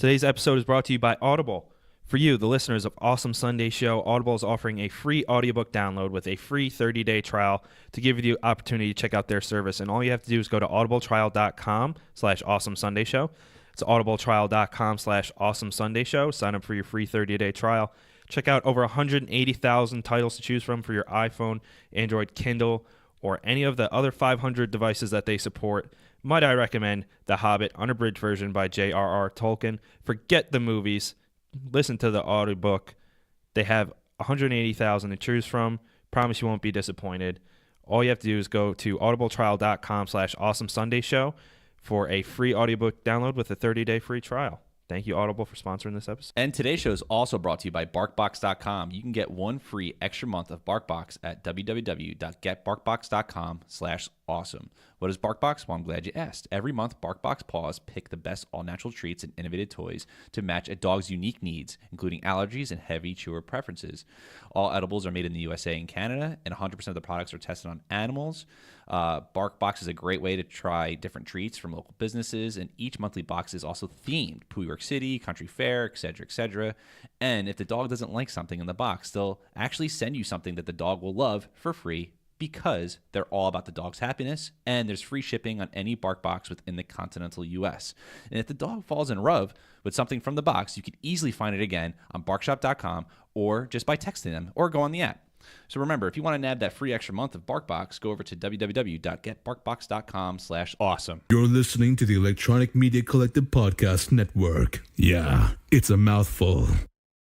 Today's episode is brought to you by Audible. For you, the listeners of Awesome Sunday Show, Audible is offering a free audiobook download with a free 30-day trial to give you the opportunity to check out their service. And all you have to do is go to audibletrial.com/awesomesundayshow. It's audibletrial.com/awesomesundayshow. Sign up for your free 30-day trial. Check out over 180,000 titles to choose from for your iPhone, Android, Kindle, or any of the other 500 devices that they support. Might I recommend The Hobbit, unabridged version by J.R.R. Tolkien. Forget the movies. Listen to the audiobook. They have 180,000 to choose from. Promise you won't be disappointed. All you have to do is go to audibletrial.com/awesomesundayshow for a free audiobook download with a 30-day free trial. Thank you, Audible, for sponsoring this episode. And today's show is also brought to you by BarkBox.com. You can get one free extra month of BarkBox at www.getbarkbox.com/awesome. What is BarkBox? Well, I'm glad you asked. Every month, BarkBox paws pick the best all-natural treats and innovative toys to match a dog's unique needs, including allergies and heavy chewer preferences. All edibles are made in the USA and Canada, and 100% of the products are tested on animals. BarkBox is a great way to try different treats from local businesses, and each monthly box is also themed: New York City, Country Fair, etc., etc. And if the dog doesn't like something in the box, they'll actually send you something that the dog will love for free, because they're all about the dog's happiness, and there's free shipping on any BarkBox within the continental U.S. And if the dog falls in love with something from the box, you can easily find it again on barkshop.com or just by texting them or go on the app. So remember, if you want to nab that free extra month of BarkBox, go over to www.getbarkbox.com/awesome. You're listening to the Electronic Media Collective Podcast Network. Yeah, it's a mouthful.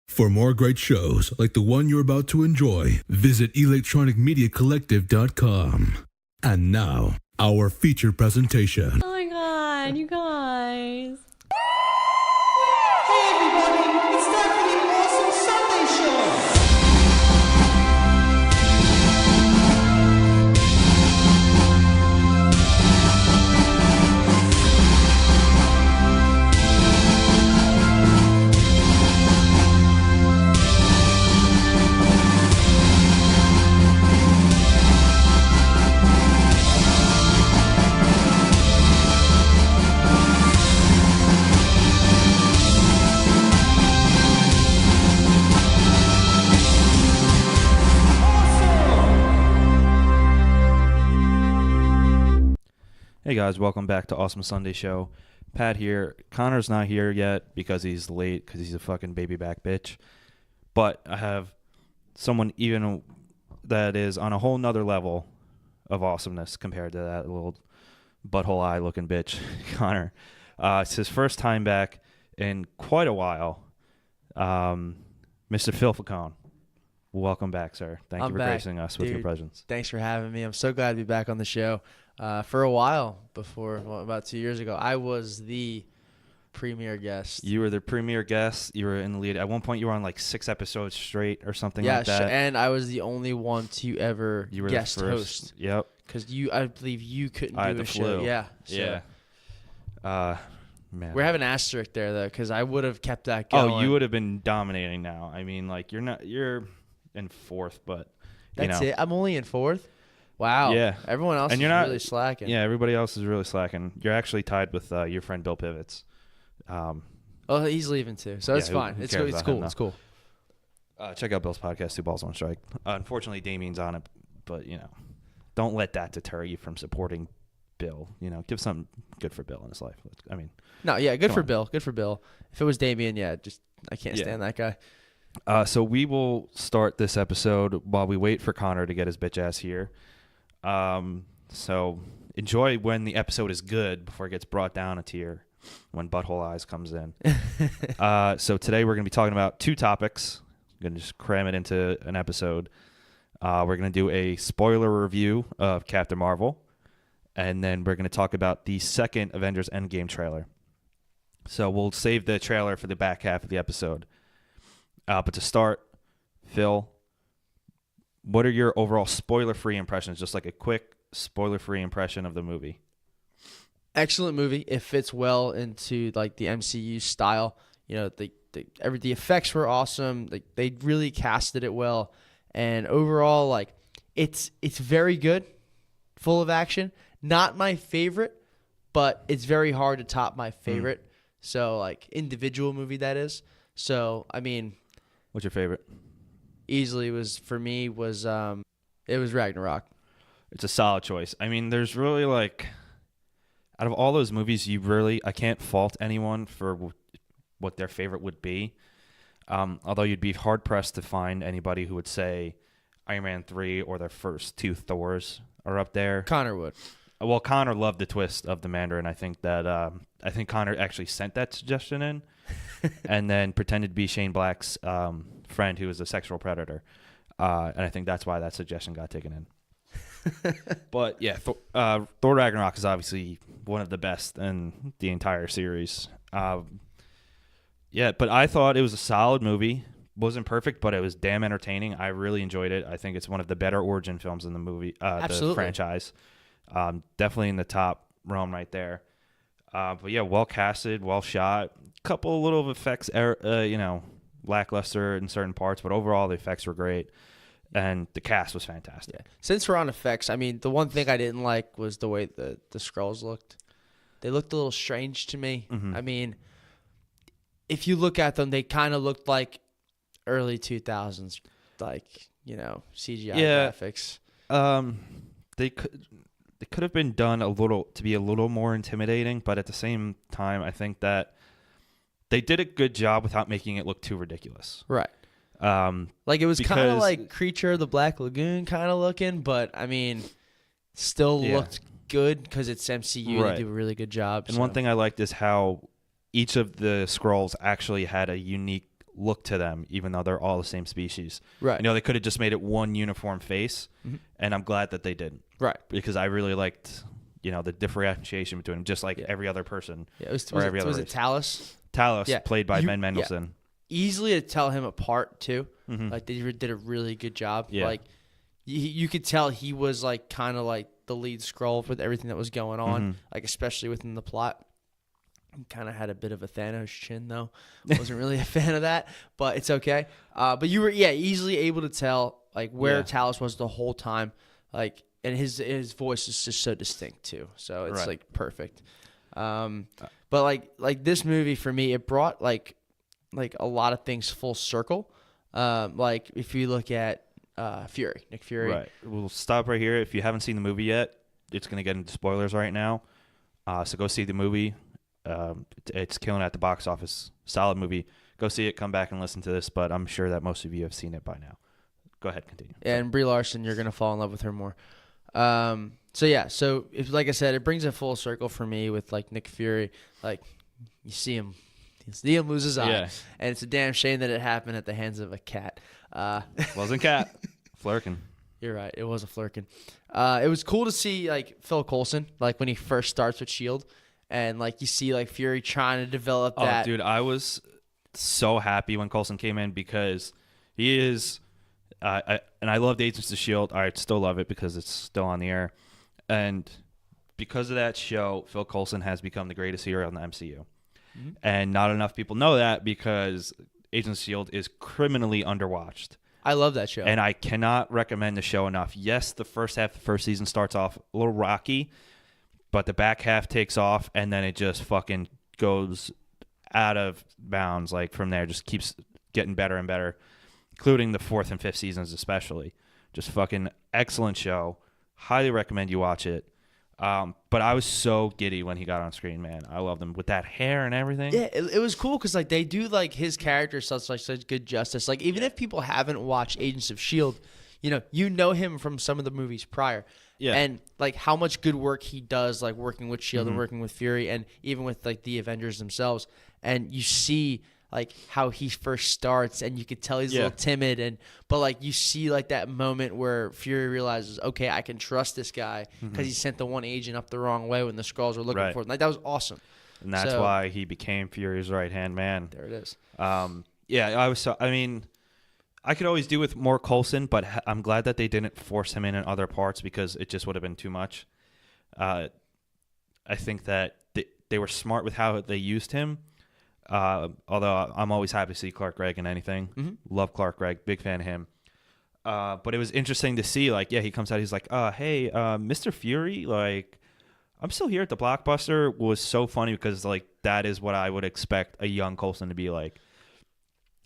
For more great shows like the one you're about to enjoy, visit electronicmediacollective.com. And now, our feature presentation. Oh my god, you guys. Hey everybody, it's time for the Awesome Sunday Show! Hey guys, welcome back to Awesome Sunday Show. Pat here. Connor's not here yet because he's late because he's a fucking baby back bitch. But I have someone even that is on a whole nother level of awesomeness compared to that little butthole eye looking bitch, Connor. It's his first time back in quite a while. Mr. Phil Falcone. Welcome back, sir. Thank you for gracing us with your presence. Thanks for having me. I'm so glad to be back on the show. For a while before, about 2 years ago, I was the premier guest. You were the premier guest. You were in the lead. At one point, you were on like 6 episodes straight or something like that. Yeah, and I was the only one to ever guest host. Yep. Because I believe you couldn't do a show. Yeah. So Man. We're having an asterisk there, though, because I would have kept that going. Oh, you would have been dominating now. I mean, like, you're in 4th, but That's it. I'm only in 4th. Wow. Yeah. Everyone else is really slacking. Yeah, everybody else is really slacking. You're actually tied with your friend Bill Pivets. Oh, he's leaving too, so it's fine. It's cool. It's cool. Check out Bill's podcast, 2 Balls on Strike. Unfortunately, Damien's on it, but don't let that deter you from supporting Bill. Give something good for Bill in his life. I mean, good for Bill. Good for Bill. If it was Damien, I can't stand that guy. So we will start this episode while we wait for Connor to get his bitch ass here. So enjoy when the episode is good before it gets brought down a tier when Butthole Eyes comes in. So today we're going to be talking about 2 topics. I'm going to just cram it into an episode. We're going to do a spoiler review of Captain Marvel, and then we're going to talk about the second Avengers Endgame trailer. So we'll save the trailer for the back half of the episode. But to start, Phil, what are your overall spoiler-free impressions? Just like a quick spoiler-free impression of the movie. Excellent movie. It fits well into like the MCU style. The effects were awesome. They really casted it well, and overall, like it's very good, full of action. Not my favorite, but it's very hard to top my favorite. So like individual movie that is. So I mean, What's your favorite? easily was for me was it was Ragnarok. It's a solid choice. I mean, there's really like, out of all those movies, I can't fault anyone for what their favorite would be. Although you'd be hard pressed to find anybody who would say Iron Man 3 or their first two Thors are up there. Connor would. Well, Connor loved the twist of the Mandarin. I think Connor actually sent that suggestion in, and then pretended to be Shane Black's friend who was a sexual predator, and I think that's why that suggestion got taken in. But yeah, Thor Ragnarok is obviously one of the best in the entire series. Yeah, but I thought it was a solid movie. Wasn't perfect, but it was damn entertaining. I really enjoyed it. I think it's one of the better origin films in the movie, the franchise. Definitely in the top realm right there. But yeah, well casted, well shot. Couple little effects, lackluster in certain parts, but overall the effects were great, and the cast was fantastic. Yeah. Since we're on effects, I mean, the one thing I didn't like was the way the Skrulls looked. They looked a little strange to me. Mm-hmm. I mean, if you look at them, they kind of looked like early 2000s, like, CGI graphics. They could have been done to be a little more intimidating, but at the same time, I think that they did a good job without making it look too ridiculous. Right. Like it was kind of like Creature of the Black Lagoon kind of looking, but I mean, still looked good because it's MCU. Right. They do a really good job. And one thing I liked is how each of the Skrulls actually had a unique look to them, even though they're all the same species. Right. They could have just made it one uniform face, and I'm glad that they didn't. Right. Because I really liked, the differentiation between them, just like every other person. Yeah, was every other it race. Talos? Talos, played by Ben Mendelsohn. Easily to tell him apart too. Mm-hmm. Like they did a really good job. Yeah. Like you could tell he was like kind of like the lead Skrull with everything that was going on, like especially within the plot. He kind of had a bit of a Thanos chin though. Wasn't really a fan of that, but it's okay. But you were easily able to tell like where Talos was the whole time. Like, and his voice is just so distinct too. So it's like perfect. But like this movie for me, it brought like a lot of things full circle. Like if you look at Nick Fury. Right. We'll stop right here. If you haven't seen the movie yet, it's going to get into spoilers right now. So go see the movie. It's killing at the box office. Solid movie. Go see it. Come back and listen to this. But I'm sure that most of you have seen it by now. Go ahead, continue. And Brie Larson, you're gonna fall in love with her more. So if like I said, it brings it full circle for me with like Nick Fury. Like you see him lose his eye, and it's a damn shame that it happened at the hands of a cat. Wasn't cat. Flurkin. You're right. It was a Flurkin. It was cool to see like Phil Coulson, like when he first starts with S.H.I.E.L.D. And like you see like Fury trying to develop that. Oh, dude, I was so happy when Coulson came in because he is, and I loved Agents of S.H.I.E.L.D. I still love it because it's still on the air. And because of that show, Phil Coulson has become the greatest hero in the MCU. Mm-hmm. And not enough people know that because Agents of S.H.I.E.L.D. is criminally underwatched. I love that show. And I cannot recommend the show enough. Yes, the first half of the first season starts off a little rocky, but the back half takes off, and then it just fucking goes out of bounds. Like from there, just keeps getting better and better, including the fourth and fifth seasons especially. Just fucking excellent show. Highly recommend you watch it. But I was so giddy when he got on screen, man. I loved him with that hair and everything. Yeah, it was cool because like they do like his character such good justice. Like even if people haven't watched Agents of S.H.I.E.L.D., you know him from some of the movies prior. Yeah. And like how much good work he does, like working with S.H.I.E.L.D. and working with Fury, and even with like the Avengers themselves. And you see like how he first starts, and you could tell he's a little timid, but like you see like that moment where Fury realizes, okay, I can trust this guy because he sent the one agent up the wrong way when the Skrulls were looking for him. Like that was awesome. And that's why he became Fury's right-hand man. There it is. I could always do with more Coulson, but I'm glad that they didn't force him in other parts because it just would have been too much. I think that they were smart with how they used him. Although I'm always happy to see Clark Gregg in anything. Mm-hmm. Love Clark Gregg. Big fan of him. But it was interesting to see, like, he comes out. He's like, hey, Mr. Fury, like, I'm Still Here at the Blockbuster was so funny because like that is what I would expect a young Coulson to be like.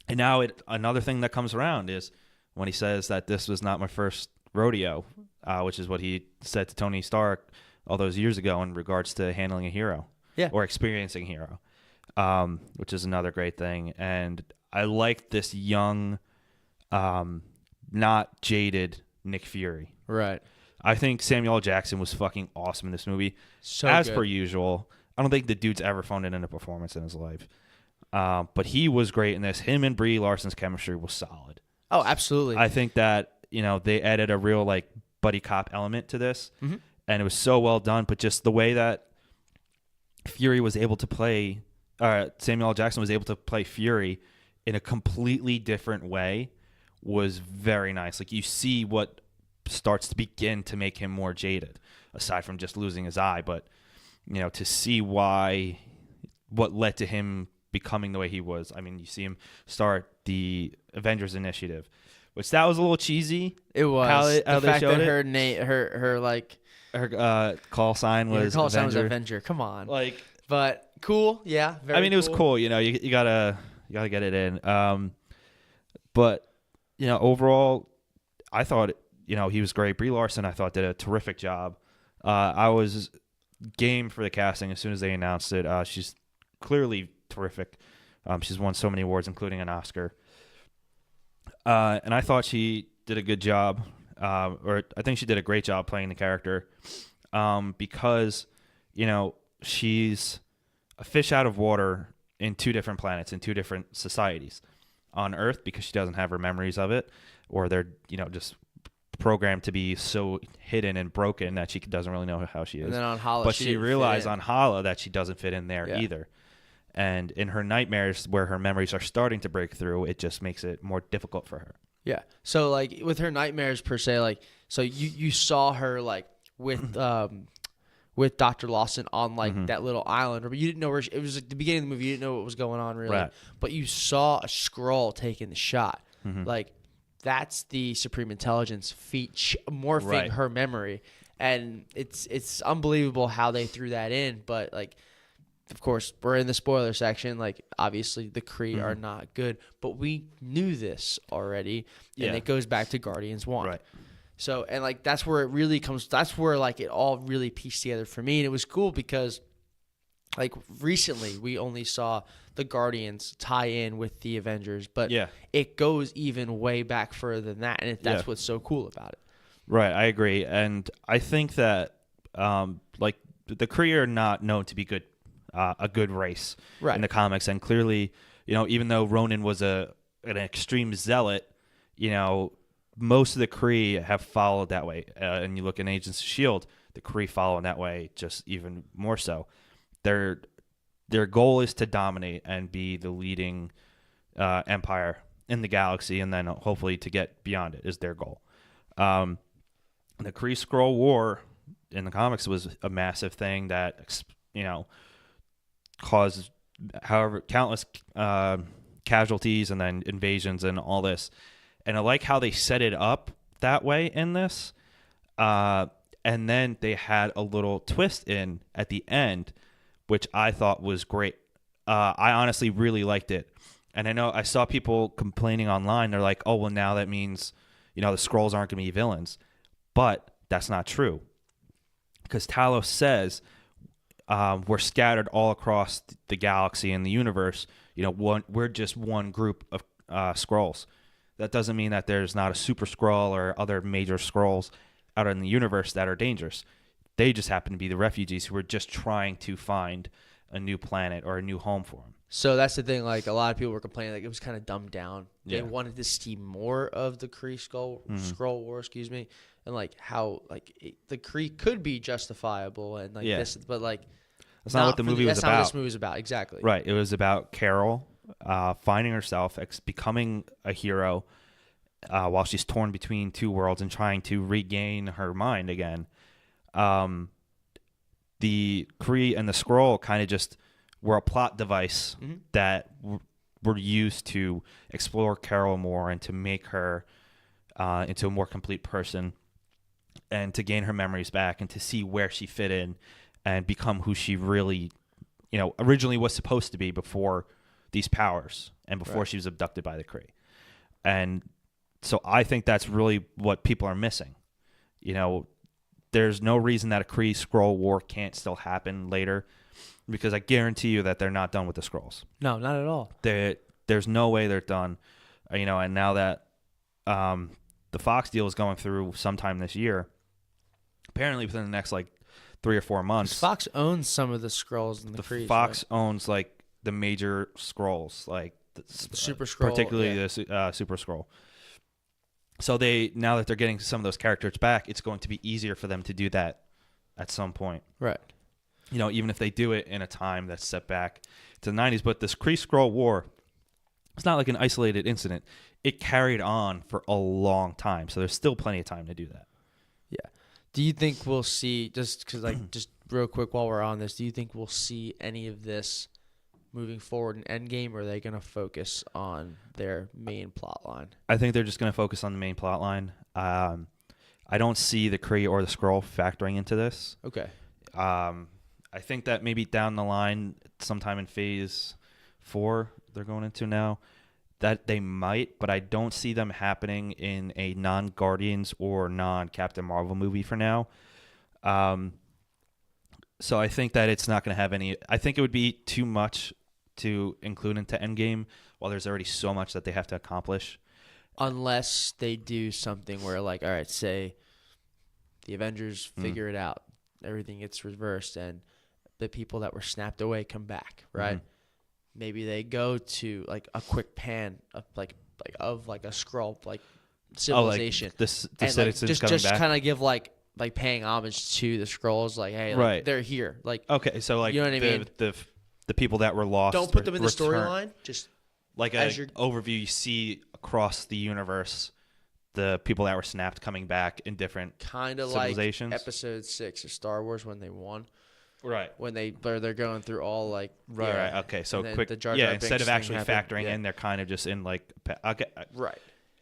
And now another thing that comes around is when he says that this was not my first rodeo, which is what he said to Tony Stark all those years ago in regards to handling a hero or experiencing a hero, which is another great thing. And I like this young, not jaded Nick Fury. Right. I think Samuel L. Jackson was fucking awesome in this movie. So as good. per usual. I don't think the dude's ever phoned in a performance in his life. But he was great in this. Him and Brie Larson's chemistry was solid. Oh, absolutely. I think that, they added a real like buddy cop element to this, and it was so well done. But just the way that Fury was able to play, Samuel L. Jackson was able to play Fury in a completely different way was very nice. Like you see what starts to begin to make him more jaded, aside from just losing his eye. But to see what led to him becoming the way he was. I mean, you see him start the Avengers Initiative, which that was a little cheesy. It was how the they fact showed that it. her Call sign was Avenger. Come on, but cool. Yeah, very. I mean, it was cool. You gotta get it in. But overall, I thought he was great. Brie Larson, I thought, did a terrific job. I was game for the casting as soon as they announced it. She's clearly terrific. She's won so many awards, including an Oscar. And I thought she did a good job, or I think she did a great job playing the character, because, she's a fish out of water in two different planets, in two different societies. On Earth, because she doesn't have her memories of it, or they're, just programmed to be so hidden and broken that she doesn't really know how she is. And then on Hala, but she realized on Hala that she doesn't fit in there Yeah. either. And in her nightmares, where her memories are starting to break through, it just makes it more difficult for her. Yeah. So like with her nightmares per se, like so you saw her like with Dr. Lawson on like that little island, but you didn't know where it was. Like the beginning of the movie, you didn't know what was going on really. Right. But you saw a Skrull taking the shot. Like that's the Supreme Intelligence morphing Right. her memory, and it's unbelievable how they threw that in. But like, of course, we're in the spoiler section. Like, obviously, the Kree are not good, but we knew this already, and Yeah. it goes back to Guardians 1. Right. So, and like that's where it really comes. That's where like it all really pieced together for me, and it was cool because, like recently, we only saw the Guardians tie in with the Avengers, but Yeah. it goes even way back further than that, and that's Yeah. what's so cool about it. Right, I agree, and I think that like the Kree are not known to be a good race Right. in the comics, and clearly, even though Ronan was an extreme zealot, most of the Kree have followed that way. And you look in Agents of S.H.I.E.L.D., the Kree follow in that way just even more so. Their goal is to dominate and be the leading empire in the galaxy, and then hopefully to get beyond it is their goal. The Kree-Skrull War in the comics was a massive thing that, caused countless casualties and then invasions and all this. And I like how they set it up that way in this. And then they had a little twist in at the end, which I thought was great. I honestly really liked it. And I know I saw people complaining online. They're like, oh, well, now that means, the Skrulls aren't going to be villains. But that's not true. Because Talos says we're scattered all across the galaxy and the universe. We're just one group of Skrulls. That doesn't mean that there's not a super Skrull or other major Skrulls out in the universe that are dangerous. They just happen to be the refugees who are just trying to find a new planet or a new home for them. So that's the thing. Like a lot of people were complaining, like it was kind of dumbed down. Yeah. They wanted to see more of the Skrull War, excuse me, and like how the Kree could be justifiable and like this, but like that's not what the movie was that's about. not what this movie was about. Exactly. Right. It was about Carol finding herself, becoming a hero while she's torn between two worlds and trying to regain her mind again. The Kree and the Skrull kind of just were a plot device that were used to explore Carol more and to make her into a more complete person and to gain her memories back and to see where she fit in and become who she really, originally was supposed to be before these powers and before she was abducted by the Kree. And so I think that's really what people are missing. There's no reason that a Kree Skrull war can't still happen later, because I guarantee you that they're not done with the Skrulls. No, not at all. There's no way they're done. And now that the Fox deal is going through sometime this year, apparently within the next 3 or 4 months, Fox owns some of the Skrulls and the Krees. Fox owns the major Skrulls, the Super Skrull, particularly the Super Skrull. So now that they're getting some of those characters back, it's going to be easier for them to do that at some point. Right. Even if they do it in a time that's set back to the 90s. But this Kree Skrull war, it's not like an isolated incident. It carried on for a long time. So there's still plenty of time to do that. Yeah. Do you think we'll see, just because just real quick while we're on this, do you think we'll see any of this moving forward in Endgame, or are they going to focus on their main plot line? I think they're just going to focus on the main plot line. I don't see the Kree or the Skrull factoring into this. Okay. I think that maybe down the line, sometime in Phase 4, they're going into now, that they might, but I don't see them happening in a non-Guardians or non-Captain Marvel movie for now. So I think that it's not going to have any. I think it would be too much to include into Endgame while there's already so much that they have to accomplish. Unless they do something where, all right, say the Avengers figure it out, everything gets reversed, and the people that were snapped away come back, right? Maybe they go to a quick pan of a Skrull civilization. The citizens coming just back. kind of give paying homage to the Skrulls, hey, Right. they're here, Okay, so you know what I mean? The people that were lost. Don't put them in the return. storyline. Just As an overview, you see across the universe the people that were snapped coming back in different kind of civilizations. Episode 6 of Star Wars when they won. Right. When they're going through all Right. Okay. So and then quick. the Jar Jar Instead Binks of actually thing happened. factoring in, they're kind of just in okay. Right.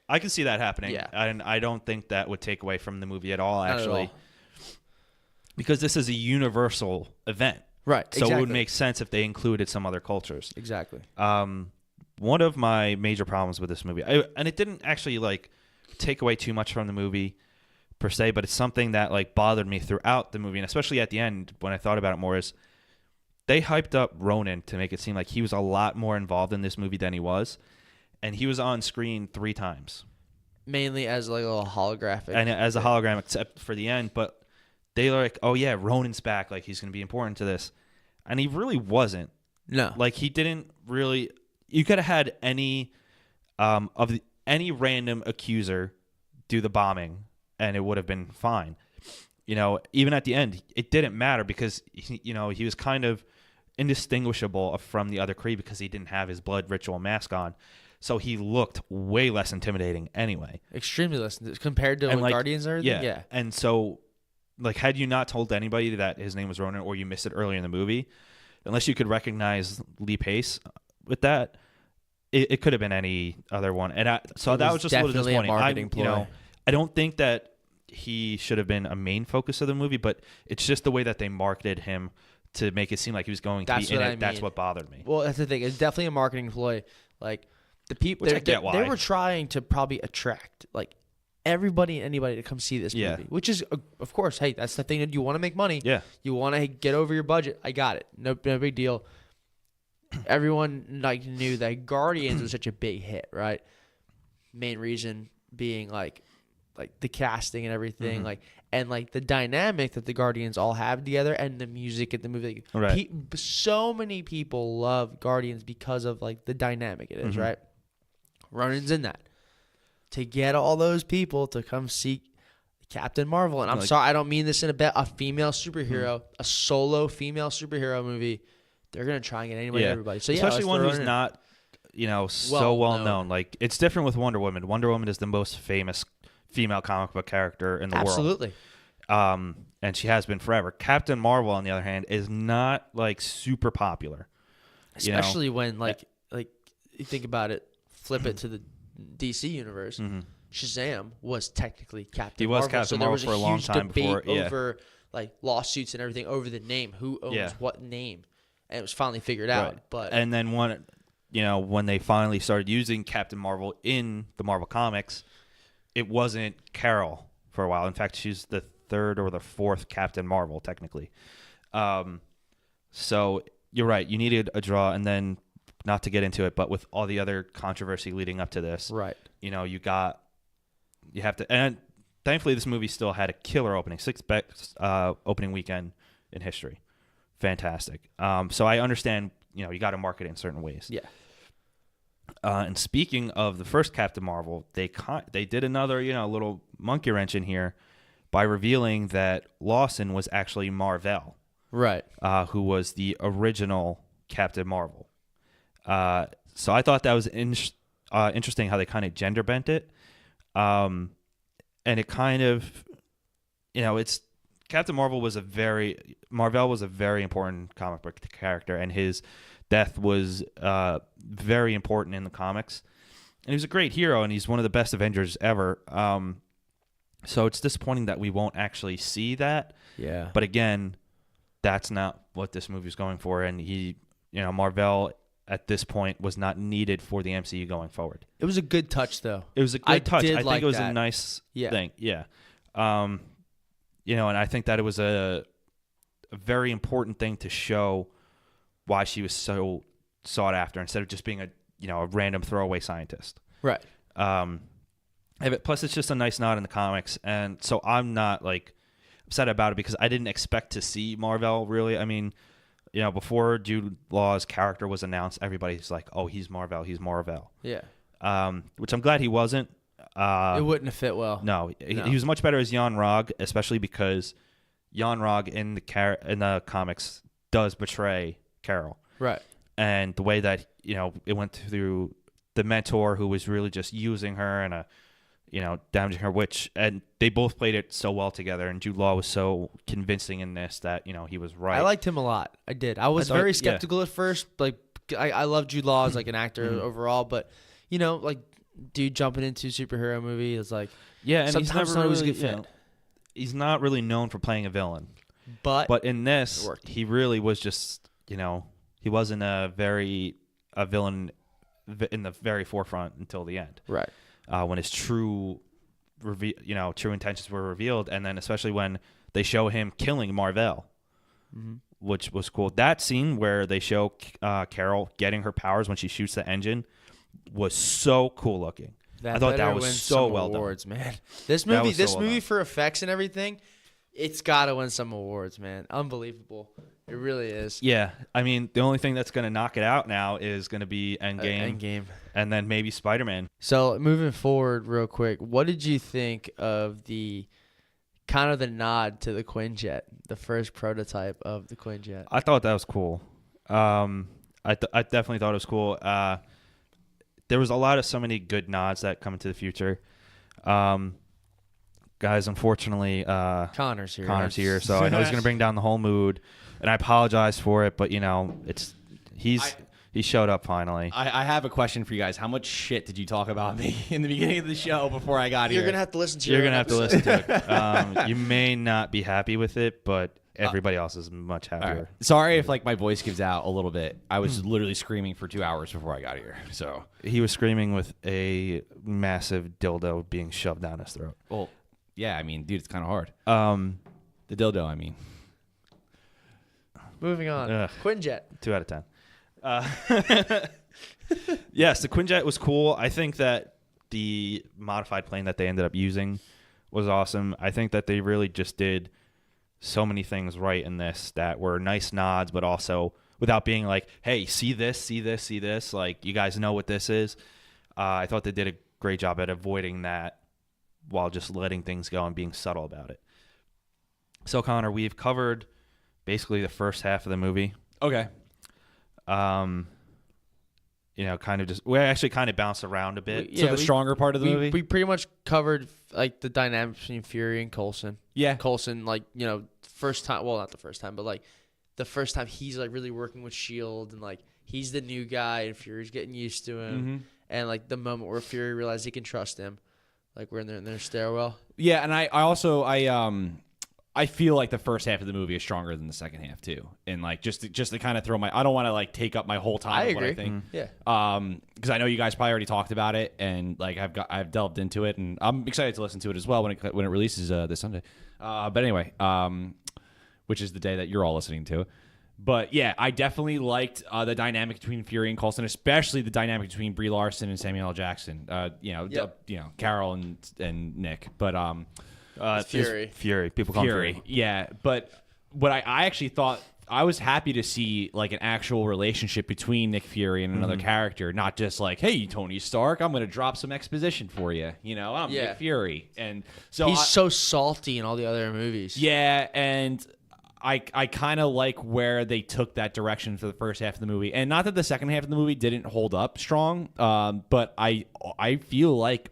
I can see that happening. Yeah. And I don't think that would take away from the movie at all. Not at Actually, all. because this is a universal event. Right. So exactly. it would make sense if they included some other cultures. Exactly. One of my major problems with this movie, and it didn't actually take away too much from the movie per se, but it's something that bothered me throughout the movie, and especially at the end when I thought about it more, is they hyped up Ronan to make it seem like he was a lot more involved in this movie than he was, and he was on screen 3 times. Mainly as a little holographic. And as a hologram, except for the end, but they were oh yeah, Ronan's back, he's going to be important to this. And he really wasn't. No. He didn't really. You could have had any any random accuser do the bombing, and it would have been fine. Even at the end, it didn't matter because he was kind of indistinguishable from the other Kree because he didn't have his blood ritual mask on, so he looked way less intimidating anyway. Extremely less compared to Guardians and everything. Yeah. And so, had you not told anybody that his name was Ronan, or you missed it earlier in the movie, unless you could recognize Lee Pace with that, it could have been any other one. And that was just a little disappointing. I don't think that he should have been a main focus of the movie, but it's just the way that they marketed him to make it seem like he was going to be in it. That's what bothered me. Well, that's the thing. It's definitely a marketing ploy. The people, they were trying to probably attract everybody and anybody to come see this movie, which is, of course, hey, that's the thing that you want to make money. Yeah. You want to get over your budget. I got it. No big deal. Everyone knew that Guardians was such a big hit, right? Main reason being the casting and everything, and the dynamic that the Guardians all have together, and the music at the movie. Right. So many people love Guardians because of the dynamic it is, right? Ronan's in that. To get all those people to come see Captain Marvel, and I'm sorry, I don't mean this in a female superhero, a solo female superhero movie. They're gonna try and get anybody, everybody. So especially one who's not, so well known. It's different with Wonder Woman. Wonder Woman is the most famous female comic book character in the world. Absolutely. And she has been forever. Captain Marvel, on the other hand, is not super popular. Especially when you think about it, flip it to the DC universe. Shazam was technically Captain Marvel. He was Captain Marvel for a long time before. Over like lawsuits and everything over the name, who owns what name, and it was finally figured out. Right. But and then when they finally started using Captain Marvel in the Marvel comics, it wasn't Carol for a while. In fact, she's the third or the fourth Captain Marvel technically. So you're right. You needed a draw, and then not to get into it, but with all the other controversy leading up to this, right, you have to, and thankfully this movie still had a killer opening, sixth best opening weekend in history. Fantastic. So I understand, you got to market it in certain ways. yeah. And speaking of the first Captain Marvel, they did another, little monkey wrench in here by revealing that Lawson was actually Marvel, Right. who was the original Captain Marvel. So I thought that was interesting how they kind of gender bent it. And it kind of, it's Captain Marvel was a very important comic book character, and his death was very important in the comics. And he was a great hero, and he's one of the best Avengers ever. So it's disappointing that we won't actually see that. Yeah. But again, that's not what this movie is going for, and Marvel at this point was not needed for the MCU going forward. It was a good touch, though. It was a good touch. I think it was that. a nice Yeah. thing. Yeah. And I think that it was a very important thing to show why she was so sought after instead of just being a random throwaway scientist. Right. Plus, it's just a nice nod in the comics, and so I'm not upset about it because I didn't expect to see Marvel really. I mean, before Jude Law's character was announced, everybody's like, "Oh, he's Marvel. He's Marvel." Yeah. Which I'm glad he wasn't. It wouldn't have fit well. No, he was much better as Jan Rog, especially because Jan Rog in the comics does betray Carol. Right. And the way that it went through the mentor who was really just using her and damaging her, and they both played it so well together, and Jude Law was so convincing in this that he was right. I liked him a lot. I did. I was very skeptical at first. I love Jude Law as an actor overall, but dude jumping into a superhero movie is and sometimes he's never not always a really, good fit. He's not really known for playing a villain, but in this he really was just he wasn't a villain in the very forefront until the end, right? When his true intentions were revealed, and then especially when they show him killing Marvel, which was cool. That scene where they show Carol getting her powers when she shoots the engine was so cool looking. I thought that was so well awards, done. man. This movie for effects and everything, it's got to win some awards, man. Unbelievable. It really is. Yeah, I mean, the only thing that's going to knock it out now is going to be Endgame. And then maybe Spider-Man. So moving forward real quick, what did you think of the kind of the nod to the Quinjet, the first prototype of the Quinjet? I thought that was cool. I definitely thought it was cool. There was so many good nods that come into the future. Guys, unfortunately, Connor's here, so I know he's going to bring down the whole mood, and I apologize for it, but he showed up finally. I have a question for you guys. How much shit did you talk about me in the beginning of the show before I got here? You're going to have to listen to You're going to have to listen to it. You may not be happy with it, but everybody else is much happier. Right. Sorry if my voice gives out a little bit. I was literally screaming for 2 hours before I got here. So he was screaming with a massive dildo being shoved down his throat. Well, yeah, I mean, dude, it's kind of hard. The dildo, I mean. Moving on. Quinjet. 2 out of 10. Yes, the Quinjet was cool. I think that the modified plane that they ended up using was awesome. I think that they really just did so many things right in this that were nice nods, but also without being like, hey, see this, see this, see this. Like, you guys know what this is. I thought they did a great job at avoiding that while just letting things go and being subtle about it. So, Connor, we've covered basically the first half of the movie. Okay. We actually kind of bounced around a bit. So the stronger part of the movie? We pretty much covered the dynamics between Fury and Coulson. Yeah. Coulson, first time, well, not the first time, but the first time he's really working with S.H.I.E.L.D. and he's the new guy and Fury's getting used to him. And the moment where Fury realized he can trust him, we're in their stairwell. Yeah, and I also I feel like the first half of the movie is stronger than the second half too, and like just to kind of throw my, I don't want to like take up my whole time. I of what I agree. think. Yeah. Because I know you guys probably already talked about it, and like I've delved into it, and I'm excited to listen to it as well when it releases this Sunday. But anyway, which is the day that you're all listening to. But yeah, I definitely liked the dynamic between Fury and Coulson, especially the dynamic between Brie Larson and Samuel L. Jackson. Carol and Nick, but Fury. Fury. People call him Fury. Yeah, but what I actually thought, I was happy to see like an actual relationship between Nick Fury and another character, not just like, hey, Tony Stark, I'm going to drop some exposition for you. You know, I'm Nick Fury, and so He's so salty in all the other movies. Yeah, and I kind of like where they took that direction for the first half of the movie, and not that the second half of the movie didn't hold up strong, but I feel like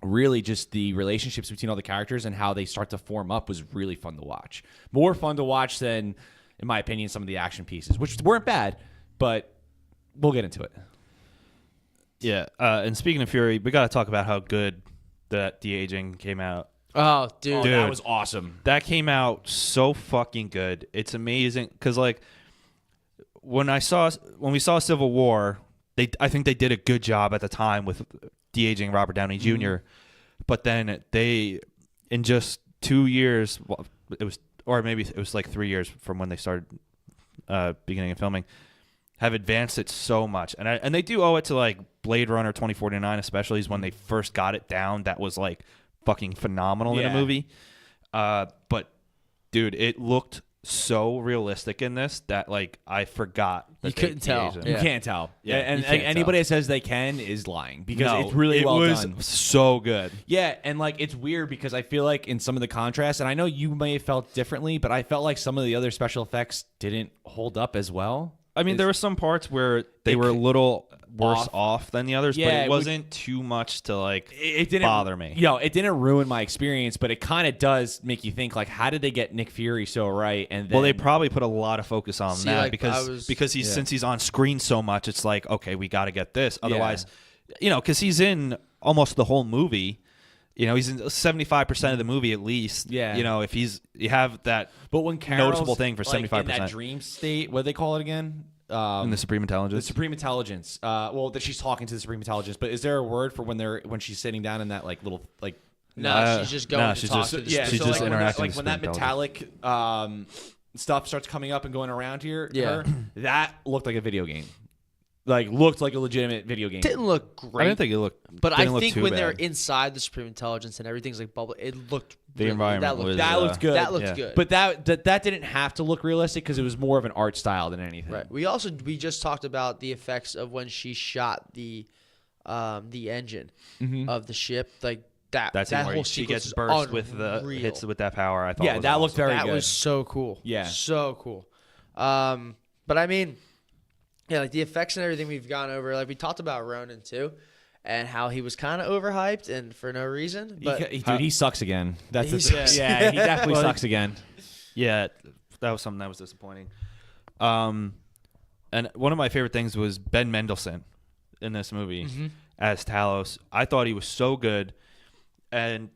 really just the relationships between all the characters and how they start to form up was really fun to watch. More fun to watch than, in my opinion, some of the action pieces, which weren't bad, but we'll get into it. Yeah, and speaking of Fury, we got to talk about how good that de-aging came out. Oh, dude. That was awesome. That came out so fucking good. It's amazing because like when we saw Civil War, I think they did a good job at the time with de-aging Robert Downey Jr. But then they, in just 2 years, or maybe it was like 3 years from when they started beginning of filming, have advanced it so much, and they do owe it to like Blade Runner 2049, especially is when they first got it down. That was like fucking phenomenal in a movie. But dude, it looked so realistic in this that like I forgot that You couldn't tell. de-aged it. You can't tell. Yeah, and you can't anybody tell. that says they can is lying because No, it's really it well was done. so good. Yeah, and like it's weird because I feel like in some of the contrast, and I know you may have felt differently, but I felt like some of the other special effects didn't hold up as well. I mean, there were some parts where they were a little worse off than the others, but Yeah, it wasn't too much to like It didn't bother me. It didn't ruin my experience, but it kind of does make you think like, how did they get Nick Fury so right? And then, Well, they probably put a lot of focus on See, that like, because he's since he's on screen so much, it's like, okay, we got to get this. Otherwise, because he's in almost the whole movie. You know, he's in 75% of the movie at least. Yeah. You know, if you have that but when Carol's, noticeable thing for like, 75%. in that dream state, what do they call it again? In the Supreme The Intelligence. Supreme Intelligence. Well, that she's talking to the Supreme Intelligence, but is there a word for when she's sitting down in that like little like? No, she's just going to she's talk just- to the she's Supreme just like interacting when with when that Supreme metallic stuff starts coming up and going around here, Yeah. her, that looked like a video game. Like looked like a legitimate video game. Didn't look great. I didn't think it looked. But I didn't look think too when bad. they're inside the Supreme Intelligence and everything's like bubble, it looked The environment was, that looked good. That looked yeah. good. But that didn't have to look realistic because it was more of an art style than anything. right. We just talked about the effects of when she shot the engine of the ship. Like that. That's that where whole she sequence gets is burst with the unreal. hits with that power. I thought. Yeah, was that awesome. looked very That good. was so cool. Yeah. So cool. But I mean, yeah, like the effects and everything we've gone over. Like we talked about Ronan too, and how he was kind of overhyped and for no reason. But Dude, he sucks again. That's He the sucks. yeah, he definitely sucks again. Yeah, that was something that was disappointing. And one of my favorite things was Ben Mendelsohn in this movie as Talos. I thought he was so good, and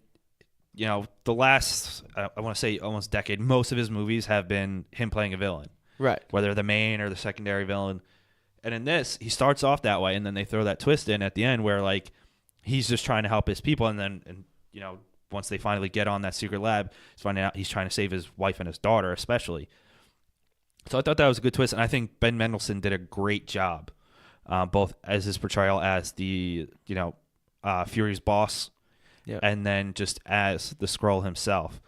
you know, the last I want to say almost decade, most of his movies have been him playing a villain, right. whether the main or the secondary villain. And in this, he starts off that way, and then they throw that twist in at the end where like he's just trying to help his people, and you know, once they finally get on that secret lab, he's finding out he's trying to save his wife and his daughter, especially. So I thought that was a good twist, and I think Ben Mendelsohn did a great job, both as his portrayal as the Fury's boss, and then just as the Skrull himself.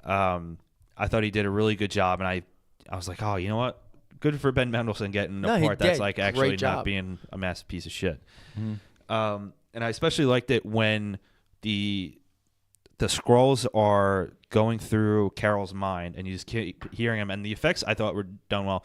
I thought he did a really good job, and I was like, oh, you know what? Good for Ben Mendelsohn getting a he part that's did. like Great actually job. not being a massive piece of shit. And I especially liked it when the Skrulls are going through Carol's mind, and you just keep hearing them, and the effects I thought were done well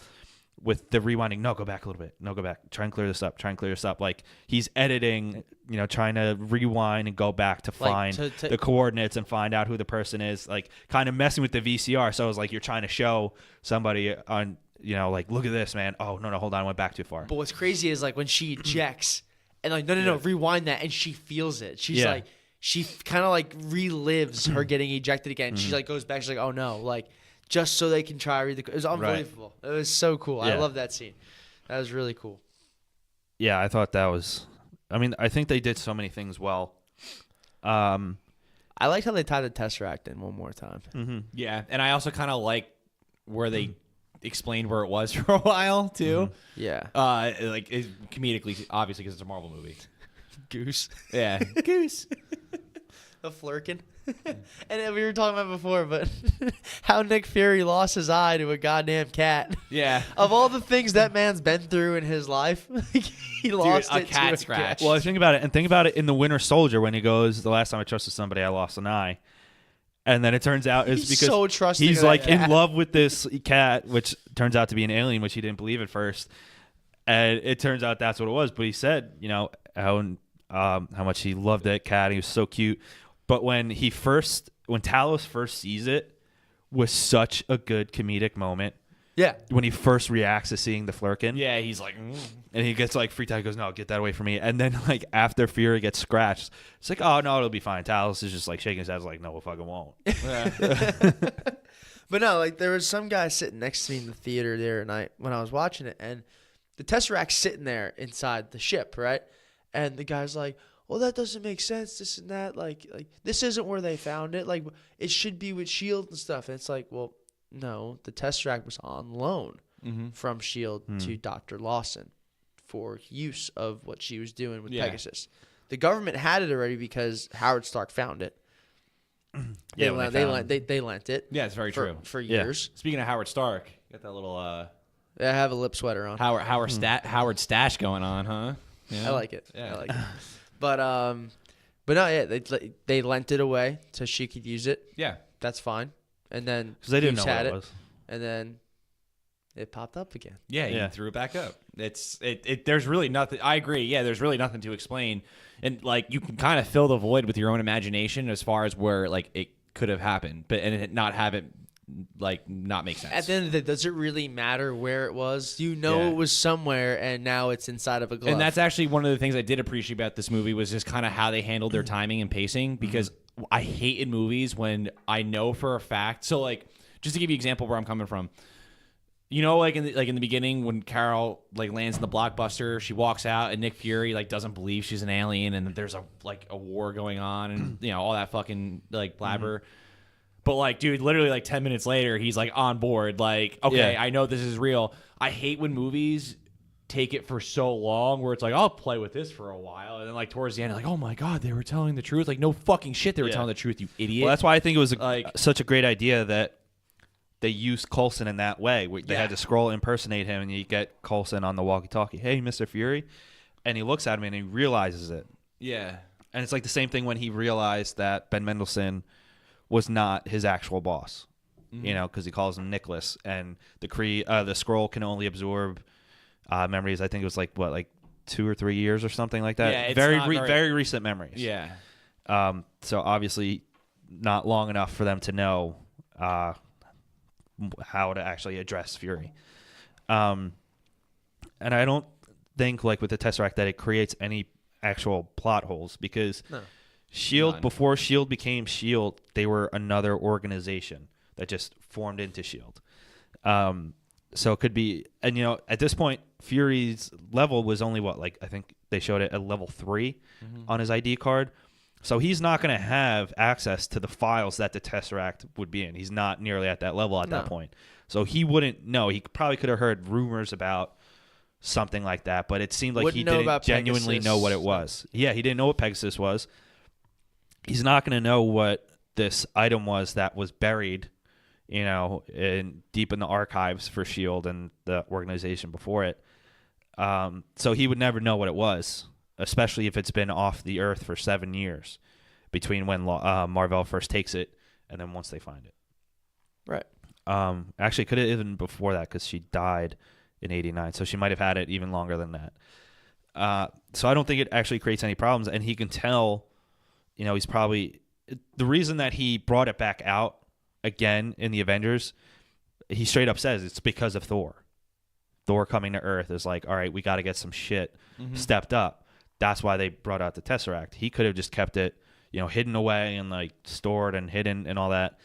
with the rewinding. No, go back a little bit. No, go back. Try and clear this up. Try and clear this up. Like he's editing, you know, trying to rewind and go back to Like, find to- the coordinates and find out who the person is. Like kind of messing with the VCR. So it was like you're trying to show somebody on, you know, like look at this, man. Oh no, hold on, I went back too far. But what's crazy is like when she ejects and like no, rewind that, and she feels it. She's Yeah. like, she kind of like relives her getting ejected again. She like goes back. She's like, oh no, like just so they can try to read the. It was unbelievable. It was so cool. I Yeah. love that scene. That was really cool. Yeah, I thought that was. I mean, I think they did so many things well. I liked how they tied the Tesseract in one more time. Yeah, and I also kind of like where they explained where it was for a while too. Yeah. Like comedically, obviously, because it's a Marvel movie. Goose. Yeah, Goose. A flirkin. And we were talking about before, but how Nick Fury lost his eye to a goddamn cat. Yeah. Of all the things that man's been through in his life, he lost a it cat to scratch. Well, think about it in the Winter Soldier when he goes, the last time I trusted somebody, I lost an eye. And then it turns out it's He's because so trusting he's of that like in cat. love with this cat, which turns out to be an alien, which he didn't believe at first. And it turns out that's what it was. But he said, how much he loved that cat. He was so cute. But when Talos first sees it, was such a good comedic moment. Yeah. When he first reacts to seeing the Flurkin. Yeah, he's like, And he gets like freaked out. He goes, "No, get that away from me!" And then like after Fury gets scratched, it's like, "Oh no, it'll be fine." Talos is just like shaking his head, like, "No, it fucking won't." But no, like there was some guy sitting next to me in the theater there night when I was watching it, and the Tesseract's sitting there inside the ship, right? And the guy's like, "Well, that doesn't make sense. This and that. Like this isn't where they found it. Like it should be with Shield and stuff." And it's like, well, no, the Tesseract was on loan from Shield to Dr. Lawson for use of what she was doing with Pegasus. The government had it already because Howard Stark found it. They lent it. yeah, it's very true. For years. Speaking of Howard Stark, got that little I have a lip sweater on. Howard stash going on, huh? Yeah. I like it. Yeah. I like it. But no, yeah, they lent it away so she could use it. Yeah. That's fine. And then Because they didn't Hughes know had what it was. and then it popped up again. Yeah, Yeah. he threw it back up. There's really nothing. I agree. Yeah, there's really nothing to explain, and like you can kind of fill the void with your own imagination as far as where like it could have happened, but and it not have it like not make sense. At the end of the day, does it really matter where it was? You know Yeah. it was somewhere, and now it's inside of a glove. And that's actually one of the things I did appreciate about this movie was just kind of how they handled their timing and pacing, because I hate in movies when I know for a fact. So like, just to give you an example where I'm coming from, you know, like in the beginning when Carol like lands in the blockbuster, she walks out and Nick Fury like doesn't believe she's an alien, and there's a war going on, and you know all that fucking like blabber. But like, dude, literally like 10 minutes later, he's like on board. Like, okay, Yeah. I know this is real. I hate when movies take it for so long where it's like, I'll play with this for a while, and then like towards the end, like, oh my god, they were telling the truth. Like, no fucking shit, they were Yeah. telling the truth, you idiot. Well, that's why I think it was Like- such a great idea that they used Coulson in that way. They had to scroll impersonate him, and you get Coulson on the walkie-talkie. Hey, Mr. Fury, and he looks at him and he realizes it. yeah. And it's like the same thing when he realized that Ben Mendelsohn was not his actual boss. You know, because he calls him Nicholas, and the scroll can only absorb memories. I think it was like 2 or 3 years or something like that. Yeah, it's very not very recent memories. Yeah. So obviously, not long enough for them to know how to actually address Fury. And I don't think like with the Tesseract that it creates any actual plot holes, because Shield, None. before Shield became Shield, they were another organization that just formed into Shield. So it could be, and you know, at this point, Fury's level was only I think they showed it at level 3 on his ID card. So he's not going to have access to the files that the Tesseract would be in. He's not nearly at that level at that point. So he wouldn't know. He probably could have heard rumors about something like that, but it seemed like Wouldn't he know didn't about genuinely know what it Pegasus. was. Yeah, he didn't know what Pegasus was. He's not going to know what this item was that was buried, you know, deep in the archives for S.H.I.E.L.D. and the organization before it. So he would never know what it was, especially if it's been off the Earth for 7 years between when Marvel first takes it and then once they find it. right. Actually, could have even before that, because she died in 89, so she might have had it even longer than that. So I don't think it actually creates any problems, and he can tell, you know, he's probably the reason that he brought it back out again in the Avengers. He straight up says it's because of Thor. Thor coming to Earth is like, all right, we got to get some shit stepped up. That's why they brought out the Tesseract. He could have just kept it, hidden away and like stored and hidden and all that.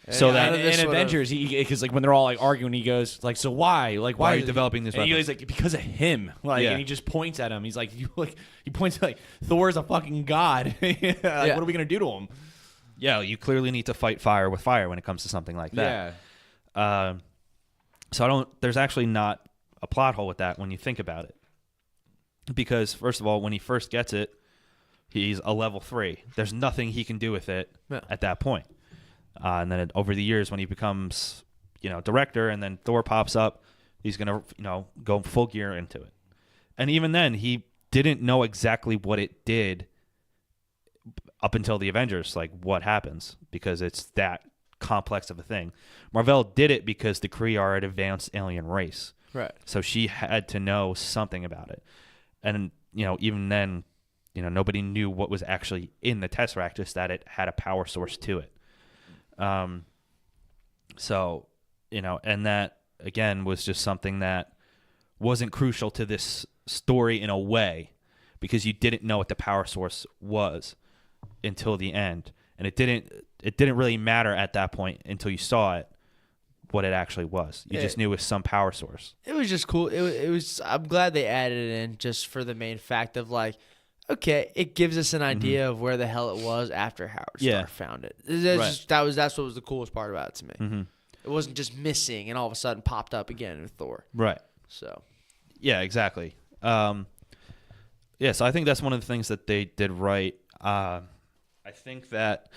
Yeah, So none that of this in would've- Avengers, because like when they're all like arguing, he goes like, "So why? Like why are you is- developing this And weapon? he's like, "Because of him." Like, Yeah. and he just points at him. He's like, "You like." He points at, like, Thor's a fucking god. Like, what are we gonna do to him? Yeah, you clearly need to fight fire with fire when it comes to something like that. Yeah. So there's actually not a plot hole with that when you think about it. Because first of all, when he first gets it, he's a level 3. There's nothing he can do with it at that point. And then over the years, when he becomes, director, and then Thor pops up, he's gonna, go full gear into it. And even then, he didn't know exactly what it did up until the Avengers, like what happens, because it's that complex of a thing. Marvel did it because the Kree are an advanced alien race. Right. So she had to know something about it. And, even then, nobody knew what was actually in the Tesseract, just that it had a power source to it. So, and that, again, was just something that wasn't crucial to this story in a way, because you didn't know what the power source was until the end. And it didn't really matter at that point until you saw it, what it actually was. You just knew it was some power source. It was just cool. It was. I'm glad they added it in just for the main fact of like, okay, it gives us an idea of where the hell it was after Howard Stark found it. That's what was the coolest part about it to me. Mm-hmm. It wasn't just missing and all of a sudden popped up again with Thor. Right. So. Yeah, exactly. So I think that's one of the things that they did right. I think that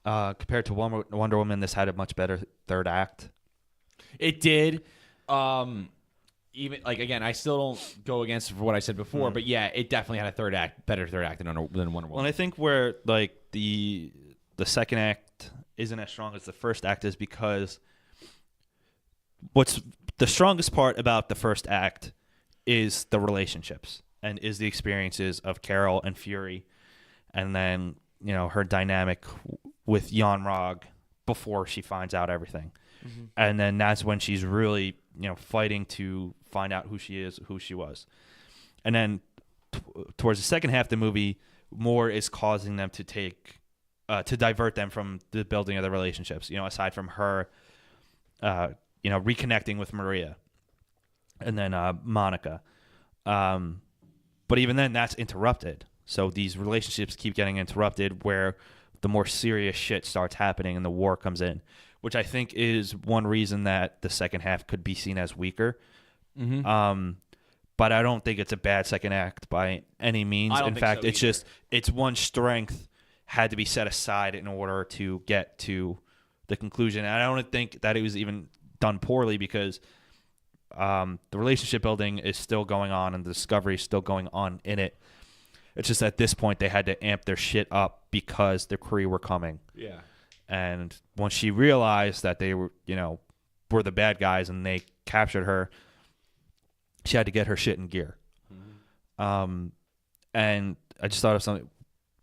compared to Wonder Woman, this had a much better third act. It did. Even like again, I still don't go against what I said before, but yeah, it definitely had a better third act than Wonder Woman. Well, and I think where like the second act isn't as strong as the first act is because what's the strongest part about the first act is the relationships and is the experiences of Carol and Fury, and then her dynamic with Yon-Rogg before she finds out everything. Mm-hmm. And then that's when she's really, fighting to find out who she is, who she was. And then towards the second half of the movie, more is causing them to to divert them from the building of the relationships, aside from her, reconnecting with Maria and then Monica. But even then, that's interrupted. So these relationships keep getting interrupted where the more serious shit starts happening and the war comes in, which I think is one reason that the second half could be seen as weaker. Mm-hmm. But I don't think it's a bad second act by any means. In fact, it's just it's one strength had to be set aside in order to get to the conclusion. And I don't think that it was even done poorly because the relationship building is still going on and the discovery is still going on in it. It's just at this point they had to amp their shit up because the Kree were coming. Yeah. And once she realized that they were, were the bad guys and they captured her, she had to get her shit in gear. Mm-hmm. And I just thought of something.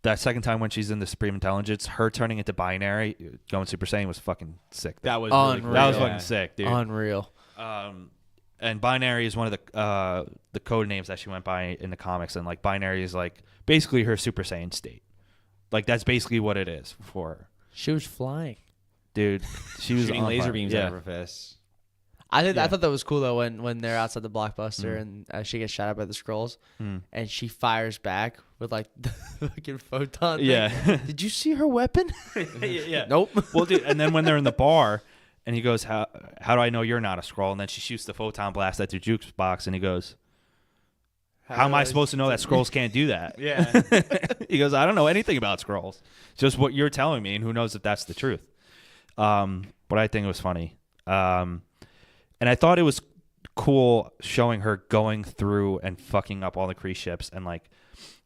That second time when she's in the Supreme Intelligence, her turning into Binary, going Super Saiyan was fucking sick. That was unreal. really cool. That was fucking sick, dude. Unreal. And Binary is one of the code names that she went by in the comics, and like Binary is like basically her Super Saiyan state. Like that's basically what it is for her. She was flying. Dude, she was shooting on laser fire. beams out of her fists. I thought that was cool though when they're outside the Blockbuster and she gets shot at by the Skrulls and she fires back with like the fucking photon thing. Yeah. Did you see her weapon? Yeah. Nope. Well, dude, and then when they're in the bar, and he goes, "How do I know you're not a Skrull?" And then she shoots the photon blast at the jukebox, and he goes, "How am I supposed to know that Skrulls can't do that?" Yeah. He goes, "I don't know anything about Skrulls. Just what you're telling me, and who knows if that's the truth." But I think it was funny. And I thought it was cool showing her going through and fucking up all the Kree ships and like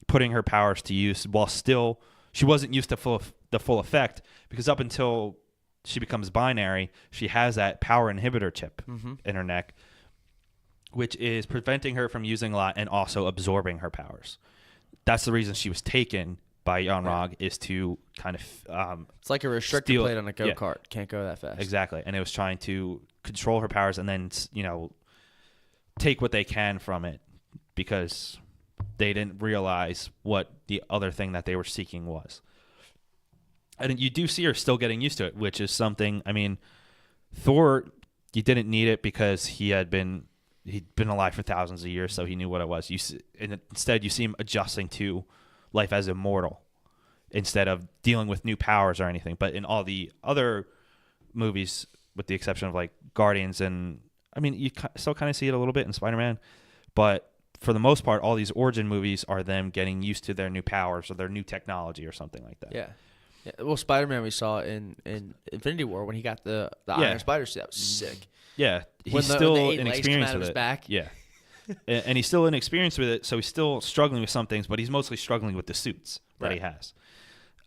putting her powers to use while still she wasn't used to the full effect, because up until she becomes Binary, she has that power inhibitor chip in her neck, which is preventing her from using a lot and also absorbing her powers. That's the reason she was taken by Yon-Rogg, is to kind of It's like a restrictor plate on a go-kart. Yeah. Can't go that fast. Exactly. And it was trying to control her powers and then, take what they can from it, because they didn't realize what the other thing that they were seeking was. And you do see her still getting used to it, which is something. I mean, Thor, you didn't need it because he'd been alive for thousands of years, so he knew what it was. And instead, you see him adjusting to life as immortal instead of dealing with new powers or anything. But in all the other movies, with the exception of like Guardians, and I mean, you still kind of see it a little bit in Spider-Man, but for the most part, all these origin movies are them getting used to their new powers or their new technology or something like that. Yeah. Well, Spider-Man we saw in Infinity War when he got the Iron Spider suit. That was sick. Yeah, he's When still the 8 legs come inexperienced out of with his it. back. Yeah, and he's still inexperienced with it, so he's still struggling with some things, but he's mostly struggling with the suits that he has.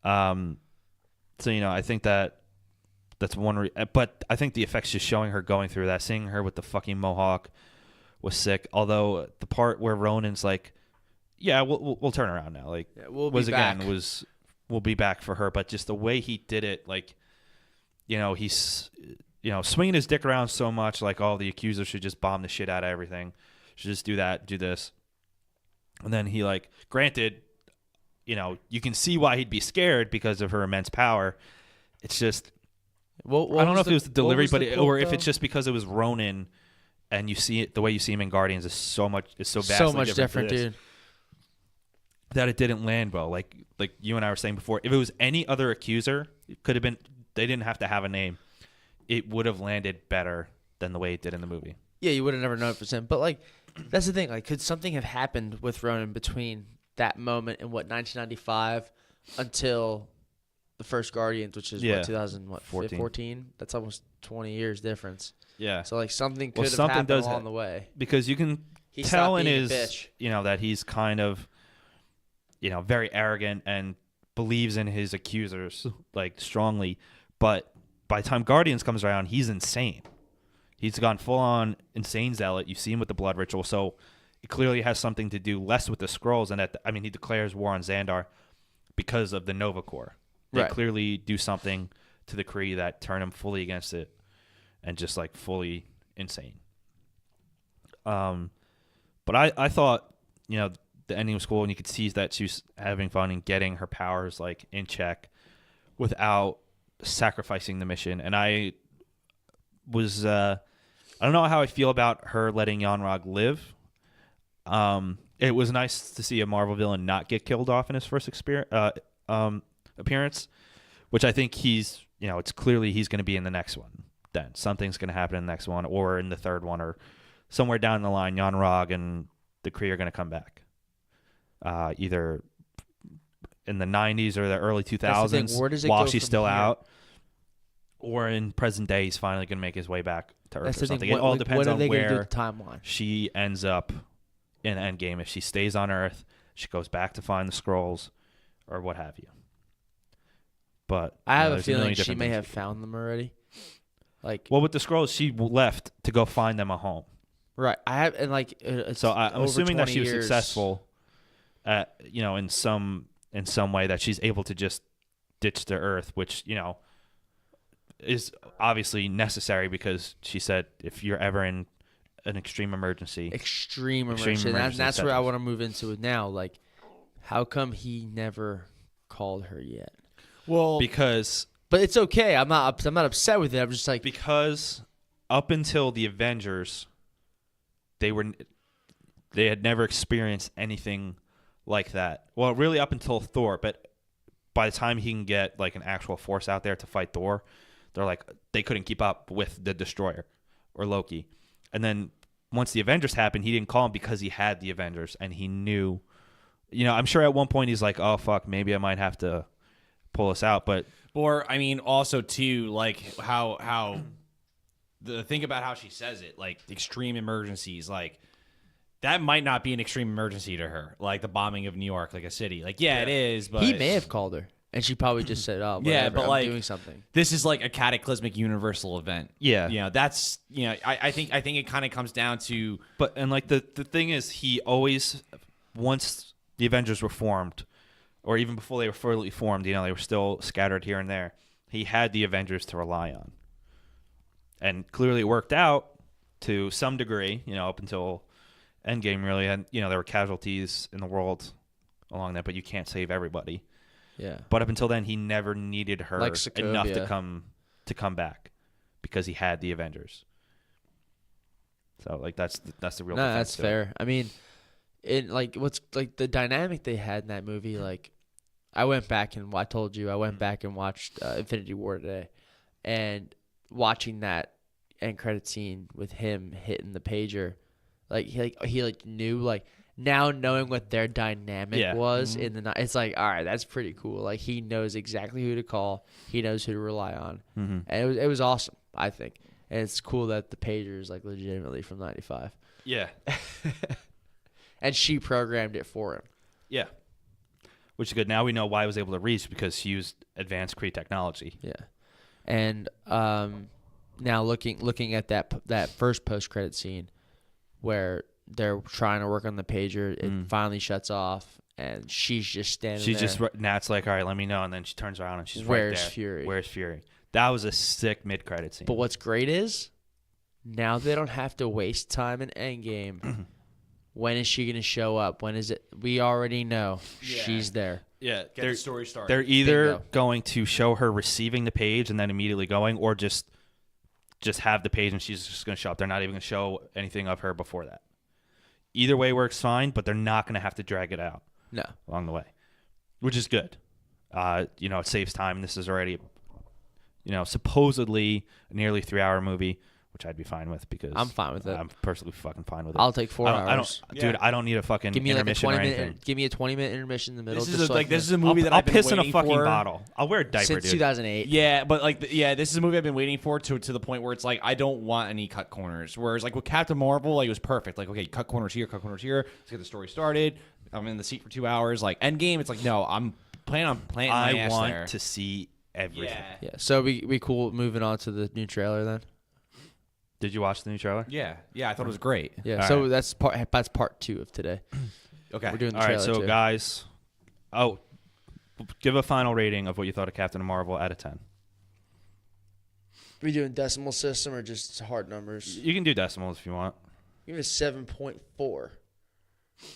So I think that's one. But I think the effects just showing her going through that, seeing her with the fucking mohawk, was sick. Although the part where Ronan's like, "Yeah, we'll turn around now," like we'll be back. We'll be back for her. But just the way he did it, like, he's swinging his dick around so much, like, the accuser should just bomb the shit out of everything. Should just do that, do this. And then he, like, granted, you can see why he'd be scared because of her immense power. It's just, I don't know if it was the delivery, or if it's just because it was Ronan, and you see it the way you see him in Guardians is so vastly different, dude. That it didn't land well. Like you and I were saying before, if it was any other accuser, it could have been. They didn't have to have a name. It would have landed better than the way it did in the movie. Yeah, you would have never known if it was him. But like, that's the thing. Like, could something have happened with Ronan between that moment and 1995 until the first Guardians, which is 2014? That's almost 20 years difference. Yeah. So like something could have happened along the way. Because you can tell in his, that he's kind of, very arrogant and believes in his accusers like strongly. But by the time Guardians comes around, he's insane. He's gone full on insane zealot. You see him with the blood ritual. So it clearly has something to do less with the Skrulls. And he declares war on Xandar because of the Nova Corps. They clearly do something to the Kree that turn him fully against it and just like fully insane. But I thought, the ending was cool, and you could see that she was having fun and getting her powers like in check without sacrificing the mission. And I was, I don't know how I feel about her letting Yon-Rogg live. It was nice to see a Marvel villain not get killed off in his first appearance, which I think it's clearly he's going to be in the next one. Then something's going to happen in the next one, or in the third one, or somewhere down the line, Yon-Rogg and the Kree are going to come back. Either in the 90s or the early 2000s while she's still out, or in present day he's finally going to make his way back to Earth or something. It all depends on where she ends up in Endgame. If she stays on Earth, she goes back to find the Skrulls, or what have you. But I have a feeling she may have found them already. With the Skrulls, she left to go find them a home. Right. So I'm assuming that she was successful at, in some way, that she's able to just ditch the Earth, which, is obviously necessary, because she said if you're ever in an extreme emergency. And that's where I want to move into it now. Like, how come he never called her yet? Well, but it's okay. I'm not upset with it. I'm just like, because up until the Avengers, they had never experienced anything like that. Well, really up until Thor, but by the time he can get like an actual force out there to fight Thor, they couldn't keep up with the Destroyer or Loki. And then once the Avengers happened, he didn't call him because he had the Avengers, and he knew, I'm sure at one point he's like, oh fuck, maybe I might have to pull us out. But also too, like how think about how she says it, like extreme emergencies, like that might not be an extreme emergency to her, like the bombing of New York, like a city. Like, it is, but he may have called her, and she probably just said, "Oh, whatever, but I'm doing something." This is like a cataclysmic universal event. Yeah, that's I think it kind of comes down to. But the thing is, he always, once the Avengers were formed, or even before they were fully formed, they were still scattered here and there. He had the Avengers to rely on, and clearly it worked out to some degree. Up until Endgame, really, and there were casualties in the world along that, but you can't save everybody. Yeah. But up until then, he never needed her Like enough Sokovia. to come back because he had the Avengers. So like that's the real. No, defense that's to it. fair. I mean, what's like the dynamic they had in that movie. Like, I went back and I told you I went back and watched Infinity War today, and watching that end credit scene with him hitting the pager, like he knew like. Now knowing what their dynamic was in the night, it's like, all right, that's pretty cool. Like he knows exactly who to call, he knows who to rely on, and it was awesome. I think, and it's cool that the pager is like legitimately from '95, Yeah, and she programmed it for him. yeah, which is good. Now we know why he was able to reach because he used advanced Kree technology. Yeah, and now looking at that first post credit scene where they're trying to work on the pager, it finally shuts off, and she's just standing She's there. just Nat's like, all right, let me know, and then she turns around and she's Where's right there. Fury? Where's Fury? That was a sick mid credit scene. But what's great is now they don't have to waste time in Endgame. When is she going to show up? When is it? We already know she's there. yeah, Get the story started. they're either Bingo. going to show her receiving the page and then immediately going, or just have the page and she's just going to show up. They're not even going to show anything of her before that. Either way works fine, but they're not going to have to drag it out No. along the way, which is good. It saves time. This is already, supposedly a nearly 3-hour movie, which I'd be fine with because I'm fine with it. I'm personally fucking fine with it. I'll take 4 hours. Dude, I don't need a fucking Give me like a intermission or 20 anything. minute. Give me a 20-minute intermission in the middle. This is just so I this is can- a movie that I'll I've been piss in a waiting fucking for bottle. I'll wear a diaper, since dude. 2008. Yeah, but this is a movie I've been waiting for to the point where it's like I don't want any cut corners. Whereas like with Captain Marvel, like it was perfect. Like okay, cut corners here, cut corners here. Let's get the story started. I'm in the seat for 2 hours. Like Endgame, it's like no, I'm planning on planting my I ass want there. to see everything. Yeah. So we cool moving on to the new trailer then. Did you watch the new trailer? Yeah, I thought it was great. Yeah. All so right. that's part 2 of today. Okay, We're doing the All right, trailer so too. guys, give a final rating of what you thought of Captain Marvel out of 10. we doing decimal system or just hard numbers? You can do decimals if you want. Give it a 7.4.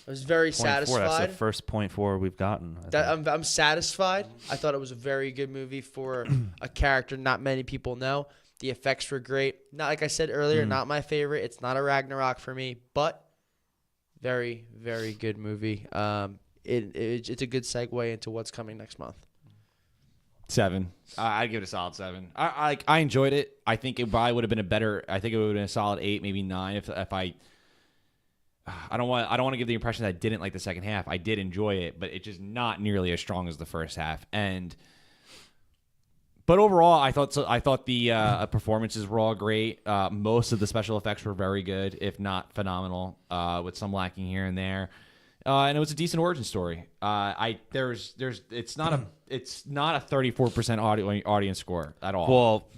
I was very 0.4, satisfied. that's the first 0.4 we've gotten. I That think. I'm satisfied. I thought it was a very good movie for a character not many people know. The effects were great. Not like I said earlier, not my favorite. It's not a Ragnarok for me, but very, very good movie. It's a good segue into what's coming next month. 7. I'd give it a solid 7. I enjoyed it. I think it probably would have been a better. I think it would have been a solid 8, maybe 9 if I. I don't want to give the impression that I didn't like the second half. I did enjoy it, but it's just not nearly as strong as the first half. But overall, I thought the performances were all great. Most of the special effects were very good, if not phenomenal, with some lacking here and there. And it was a decent origin story. It's not a 34% audience score at all. Well,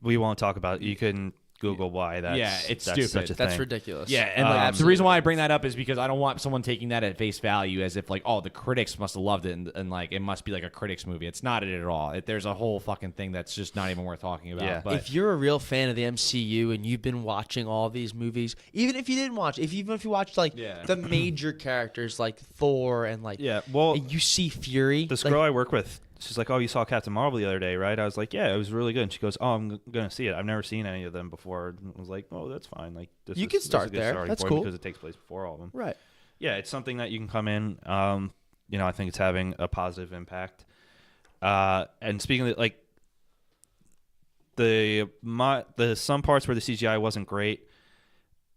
we won't talk about it. You can Google why that's it's that's stupid. such a That's thing. ridiculous. Yeah, and like, the reason why I bring that up is because I don't want someone taking that at face value as if like, oh, the critics must have loved it and like it must be like a critics movie. It's not it at all. There's a whole fucking thing that's just not even worth talking about. Yeah. But If you're a real fan of the MCU and you've been watching all these movies, even if you didn't watch, even if you watched like the major characters like Thor and like and you see Fury, This like, girl I work with, she's like, "Oh, you saw Captain Marvel the other day, right?" I was like, "Yeah, it was really good." And she goes, "Oh, I'm gonna see it. I've never seen any of them before." And I was like, "Oh, that's fine. Like, this You is, can this is start a good there. starting That's point cool. because it takes place before all of them." right? Yeah, it's something that you can come in. I think it's having a positive impact. And speaking of like the some parts where the CGI wasn't great,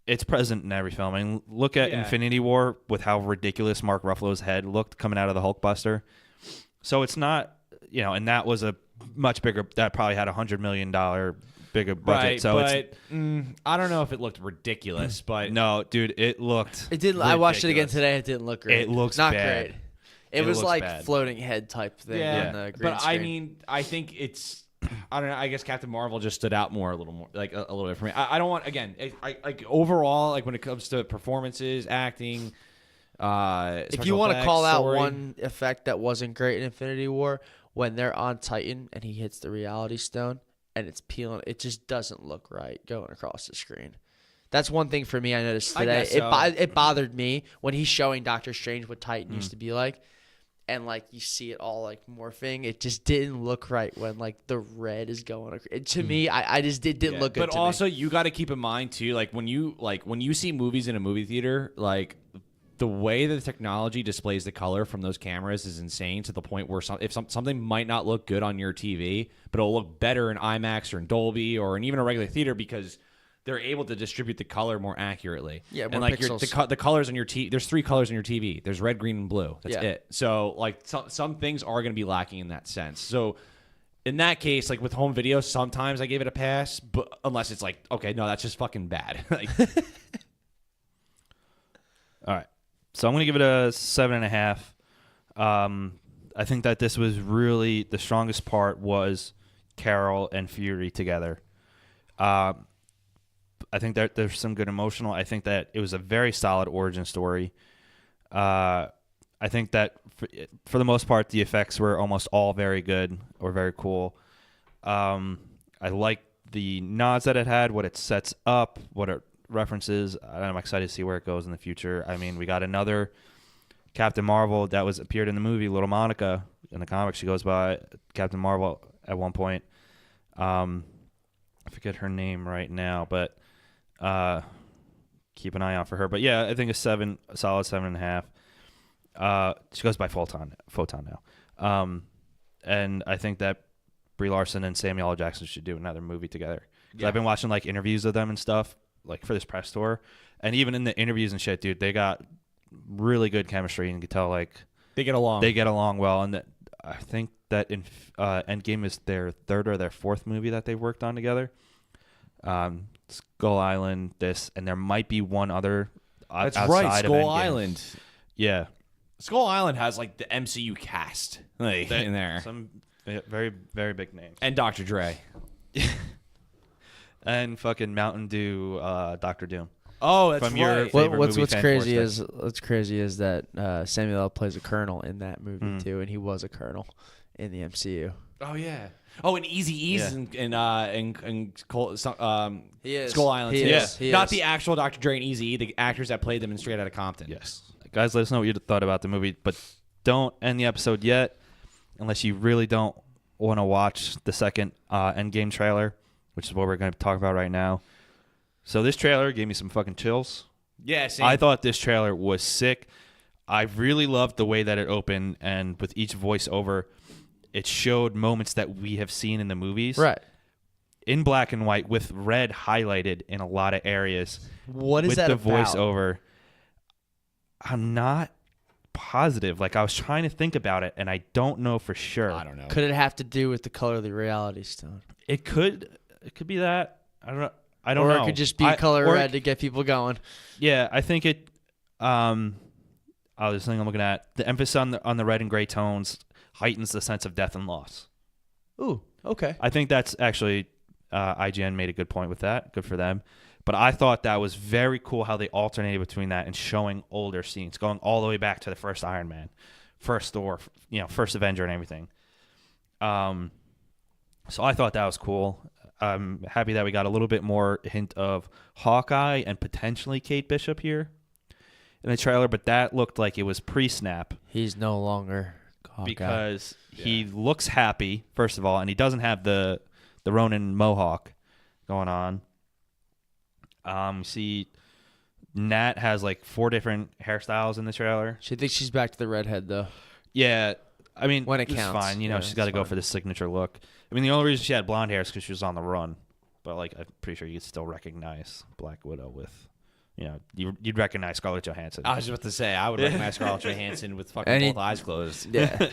it's present in every film. I mean, look at Infinity War with how ridiculous Mark Ruffalo's head looked coming out of the Hulkbuster. So it's not, and that was a much bigger. That probably had $100 million bigger budget. right, So but it's I don't know if it looked ridiculous, but no, dude, it looked. It didn't. I watched it again ridiculous. today. It didn't look great. It looks not bad. great. It It was looks like bad. floating head type thing. yeah. On the green But screen. I mean, I think it's. I don't know. I guess Captain Marvel just stood out more, a little more, like a little bit for me. I don't want again. I like overall, like when it comes to performances, acting. if you want to call out one effect that wasn't great in Infinity War, when they're on Titan and he hits the Reality Stone and it's peeling, it just doesn't look right going across the screen. That's one thing for me I noticed I today. guess so. It bothered me when he's showing Doctor Strange what Titan used to be like. and like you see it all like morphing. It just didn't look right when like the red is going. To me, I just didn't look good. But to also, me. you got to keep in mind too, like when you see movies in a movie theater, like the way that the technology displays the color from those cameras is insane to the point where something might not look good on your TV, but it'll look better in IMAX or in Dolby or in even a regular theater because they're able to distribute the color more accurately. Yeah, more and like pixels. the colors on your TV, there's 3 colors on your TV. There's red, green, and blue. That's Yeah. it. So like some things are going to be lacking in that sense. So in that case, like with home video, sometimes I give it a pass, but unless it's like, okay, no, that's just fucking bad. Like, All right. So I'm going to give it a 7.5. I think that this was really the strongest part was Carol and Fury together. I think that there's some good emotional. I think that it was a very solid origin story. I think that for the most part, the effects were almost all very good or very cool. I like the nods that it had, what it sets up, what it references. I'm excited to see where it goes in the future. I mean, we got another Captain Marvel that appeared in the movie, Little Monica. In the comics, she goes by Captain Marvel at one point. I forget her name right now, but keep an eye out for her. But yeah, I think a solid 7.5. She goes by Photon now. And I think that Brie Larson and Samuel L. Jackson should do another movie together. 'Cause I've been watching like interviews of them and stuff, like for this press tour, and even in the interviews and shit, dude, they got really good chemistry, and you can tell like they get along. They get along well, and I think that in Endgame is their 3rd or their 4th movie that they've worked on together. Skull Island, this, and there might be one other. That's outside right, of Skull Endgame. Island. Yeah, Skull Island has like the MCU cast like, in there, some very very big names, and Dr. Dre, and fucking Mountain Dew, Dr. Doom. Oh, that's From your right. favorite What's movie, Fan crazy Force is that Samuel L. plays a colonel in that movie too, and he was a colonel in the MCU. Oh yeah. Oh, and Easy E's Yeah. and He is. Skull Island. He too. is. He Not is. the actual Dr. Dre and Easy, the actors that played them in Straight Outta Compton. Yes, guys, let us know what you thought about the movie, but don't end the episode yet unless you really don't want to watch the second Endgame trailer, which is what we're going to talk about right now. So this trailer gave me some fucking chills. Yeah, same. I thought this trailer was sick. I really loved the way that it opened, and with each voiceover, it showed moments that we have seen in the movies. Right. In black and white with red highlighted in a lot of areas. What is with that the about? voiceover. I'm not positive. Like I was trying to think about it, and I don't know for sure. I don't know. Could it have to do with the color of the Reality Stone? It could be that. I don't know. I don't or know. it could just be color red to get people going. Yeah, I think it. This thing I'm looking at, the emphasis on the red and gray tones heightens the sense of death and loss. Ooh, okay. I think that's actually IGN made a good point with that. Good for them. But I thought that was very cool how they alternated between that and showing older scenes, going all the way back to the first Iron Man, first Thor, first Avenger and everything. So I thought that was cool. I'm happy that we got a little bit more hint of Hawkeye and potentially Kate Bishop here in the trailer, but that looked like it was pre-snap. He's no longer Hawkeye. Because he looks happy, first of all, and he doesn't have the Ronin mohawk going on. See, Nat has like 4 different hairstyles in the trailer. She thinks she's back to the redhead though. Yeah, I mean, When it it's counts. fine. Yeah, She's got to it's go fine. for the signature look. I mean, the only reason she had blonde hair is because she was on the run. But like, I'm pretty sure you could still recognize Black Widow with, you'd recognize Scarlett Johansson. I was just about to say, I would recognize Scarlett Johansson with fucking And he- both eyes closed. Yeah.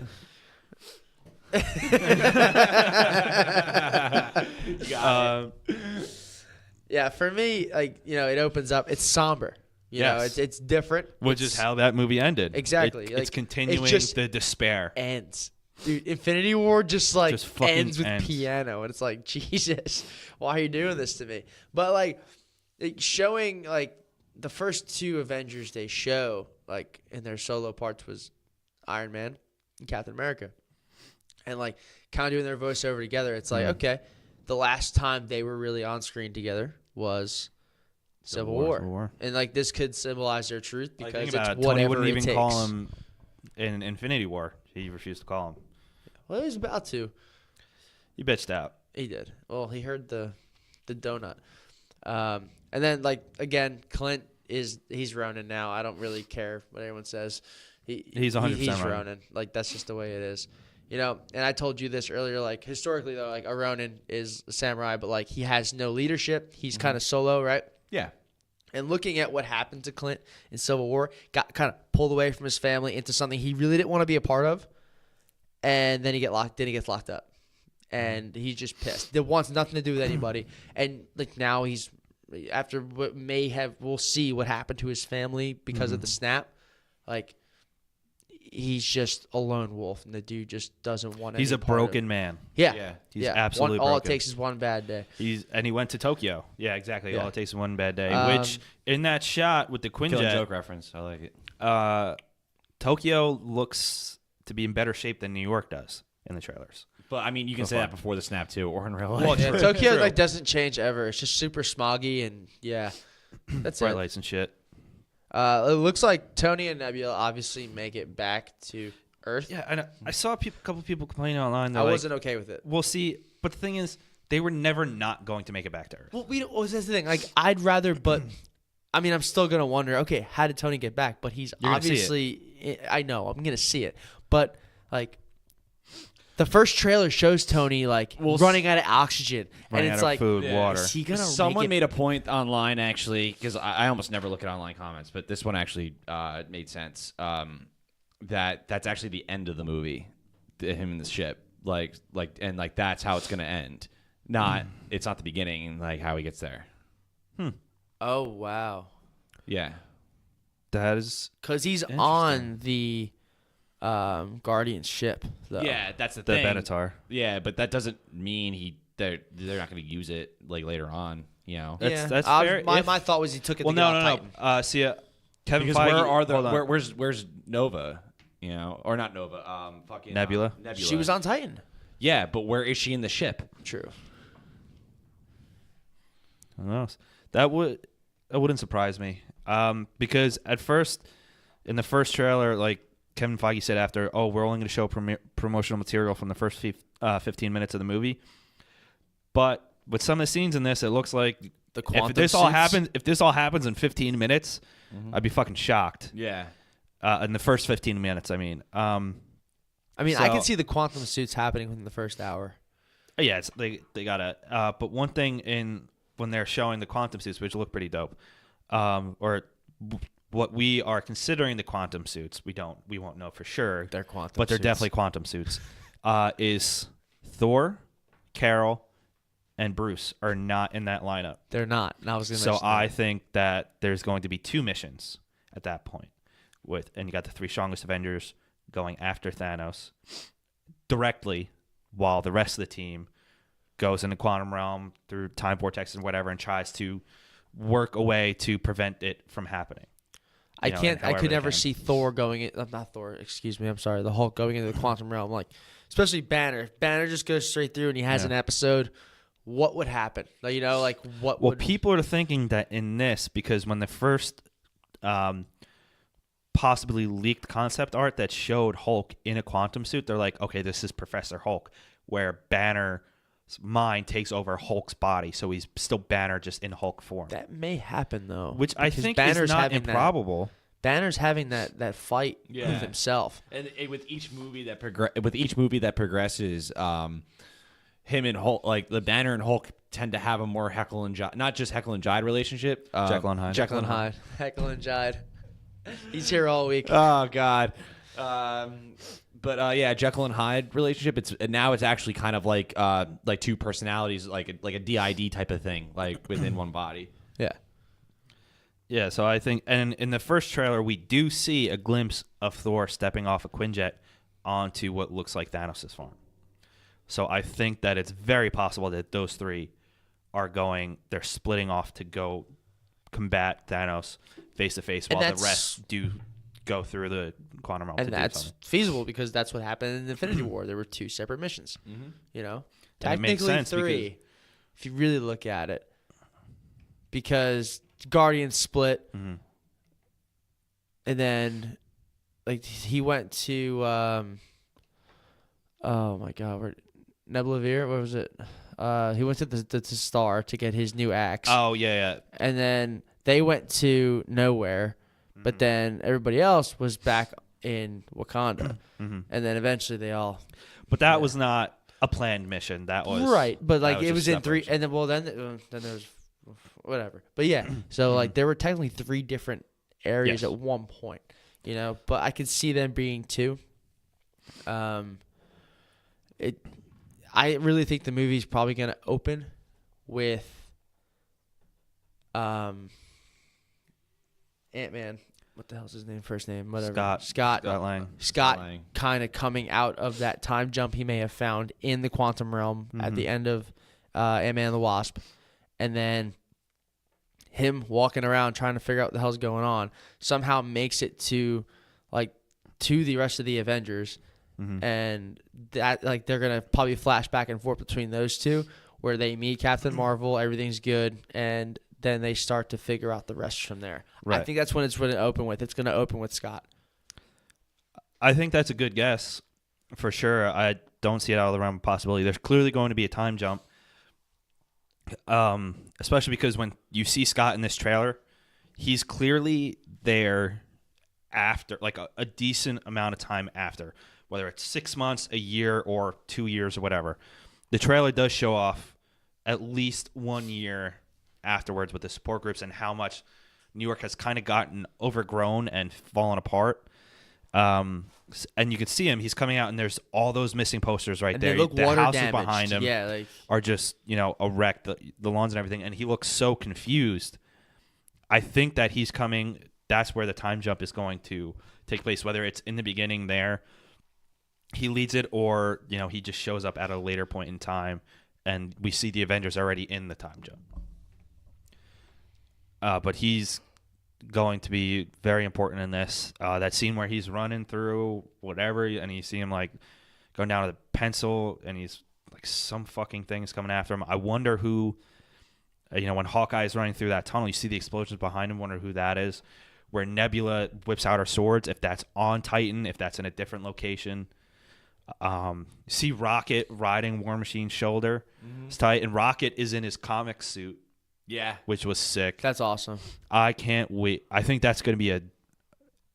Yeah, for me, it opens up. It's somber. You know, Yes. it's different. Which is how that movie ended. Exactly. It's continuing just the despair. ends. Dude, Infinity War just fucking ends with ends. piano, and it's like, Jesus, why are you doing this to me? But showing the first 2 Avengers they show in their solo parts was Iron Man and Captain America, and kind of doing their voiceover together. It's like, okay, the last time they were really on screen together was Civil War. And this could symbolize their truth because Think it's about it. Tony whatever wouldn't it even takes. call him in Infinity War. He refused to call him. Well, he was about to. He bitched out. He did. Well, he heard the donut. And then, like, again, Clint he's Ronin now. I don't really care what anyone says. He's 100% he's Ronin. Ronin. Like, that's just the way it is. You know, and I told you this earlier, like, historically, though, like, a Ronin is a samurai, but, like, he has no leadership. He's kind of solo, right? Yeah. And looking at what happened to Clint in Civil War, got kind of pulled away from his family into something he really didn't want to be a part of. And then he gets locked up. And he's just pissed. That wants nothing to do with anybody. And, like, now he's, after what we'll see what happened to his family because of the snap. Like, he's just a lone wolf, and the dude just doesn't want. He's any a part of it. broken man. Yeah, He's absolutely all it broken. takes is one bad day. And he went to Tokyo. Yeah, exactly. Yeah. All it takes is one bad day. Which Um, in that shot with the Killing Quinjet, joke reference. I like it. Tokyo looks to be in better shape than New York does in the trailers. But I mean, you can So say far. that before the snap too, or in real life. Well, Yeah, True. Tokyo True. like doesn't change ever. It's just super smoggy and that's Bright it. lights and shit. It looks like Tony and Nebula obviously make it back to Earth. Yeah, I saw a couple people complaining online. I They're like, wasn't okay with it. we'll see. But the thing is, they were never not going to make it back to Earth. Well, that's the thing. Like, I'd rather, but I mean, I'm still gonna wonder. Okay, how did Tony get back? But he's You're gonna see obviously. I know I'm gonna see it, but like, the first trailer shows Tony like running out of oxygen, Running and out it's of like, food, water. is he gonna? Someone make it? made a point online, actually, because I almost never look at online comments, but this one actually made sense. That's actually the end of the movie, him in the ship, like that's how it's gonna end. It's not the beginning, like how he gets there. Oh wow, Yeah, That is because he's on the Guardian ship. Though. yeah, that's the the thing. Benatar. Yeah, but that doesn't mean they're not gonna use it like later on. You know, That's I was- fair. My thought was he took it. Well, to get no. off Titan. See, Kevin because Feige. where are hold on. where's Nova? You know, or not Nova? Fucking Nebula? Nebula. She was on Titan. Yeah, but where is she in the ship? True. Who knows? That wouldn't surprise me. Because at first, in the first trailer, like Kevin Feige said after, we're only going to show promotional material from the first 15 minutes of the movie. But with some of the scenes in this, it looks like The quantum if this all happens in 15 minutes, I'd be fucking shocked. Yeah. In the first 15 minutes, I mean. I mean, I So- can see the quantum suits happening within the first hour. Yeah, they gotta. But one thing when they're showing the quantum suits, which look pretty dope, or what we are considering the quantum suits, we won't know for sure. They're quantum but they're suits. definitely quantum suits. Is Thor, Carol, and Bruce are not in that lineup. They're not. And I was going to So I think that there's going to be 2 missions at that point. And you got the 3 strongest Avengers going after Thanos directly, while the rest of the team goes into quantum realm through time vortex and whatever, and tries to work a way to prevent it from happening. I can't. I however could they never can. see Thor going in. Not Thor. Excuse me. I'm sorry. The Hulk going into the quantum realm. Like, especially Banner. If Banner just goes straight through and he has an episode, what would happen? Like, what Well, would people are thinking that in this, because when the first possibly leaked concept art that showed Hulk in a quantum suit, they're like, okay, this is Professor Hulk, where Banner's mind takes over Hulk's body, so he's still Banner just in Hulk form. that may happen though? Which I because think Banner's is not having improbable. Banner's having that fight Yeah. with himself. And with each movie that progresses, him and Hulk, like the Banner and Hulk, tend to have a more Heckle and Hyde, not just Heckle and Hyde relationship. Jekyll and Hyde. Jekyll and Hyde. Heckle and Hyde. He's here all week. Oh God. But Jekyll and Hyde relationship. Now it's actually kind of like 2 personalities, like a DID type of thing, like within one body. Yeah. Yeah, so I think, and in the first trailer, we do see a glimpse of Thor stepping off a Quinjet onto what looks like Thanos' farm. So I think that it's very possible that those 3 they're splitting off to go combat Thanos face to face, while the rest do go through the quantum realm. And to do that's something. feasible because that's what happened in Infinity War. There were 2 separate missions. And it Technically makes sense 3, if you really look at it, because Guardians split, and then like he went to oh my God, Nebula Veer, what was it? He went to the Star to get his new axe. Oh yeah. And then they went to nowhere, but then everybody else was back in Wakanda. And then eventually they all. But that was not a planned mission. That was right, but like it was just in three, separation. then there was whatever. But yeah, so like there were technically 3 different areas Yes. at one point, But I could see them being 2. I really think the movie's probably gonna open with Ant-Man. What the hell's his name? First name, whatever. Scott Lang. Scott Lang. kind of coming out of that time jump he may have found in the quantum realm at the end of Ant-Man and the Wasp, and then him walking around trying to figure out what the hell's going on somehow makes it to the rest of the Avengers, and that they're gonna probably flash back and forth between those two where they meet Captain Marvel, everything's good, and then they start to figure out the rest from there. Right. I think that's when it's going to open with. It's going to open with Scott. I think that's a good guess for sure. I don't see it out of the realm of possibility. There's clearly going to be a time jump, especially because when you see Scott in this trailer, he's clearly there after, like a decent amount of time after, whether it's 6 months, a year, or 2 years or whatever. The trailer does show off at least 1 year afterwards with the support groups and how much New York has kind of gotten overgrown and fallen apart. And you can see him. He's coming out, and there's all those missing posters right And there. they look the water houses damaged. behind him Yeah, are just a wreck. The lawns and everything, and he looks so confused. I think that he's coming. That's where the time jump is going to take place. Whether it's in the beginning there, he leads it, or he just shows up at a later point in time, and we see the Avengers already in the time jump. But he's going to be very important in this. That scene where he's running through whatever, and you see him going down to the pencil, and he's some fucking thing is coming after him. I wonder who, when Hawkeye is running through that tunnel, you see the explosions behind him. Wonder who that is. Where Nebula whips out her swords, if that's on Titan, if that's in a different location. You see Rocket riding War Machine's shoulder. It's tight, and Rocket is in his comic suit. Yeah. Which was sick. that's awesome. I can't wait. I think that's going to be a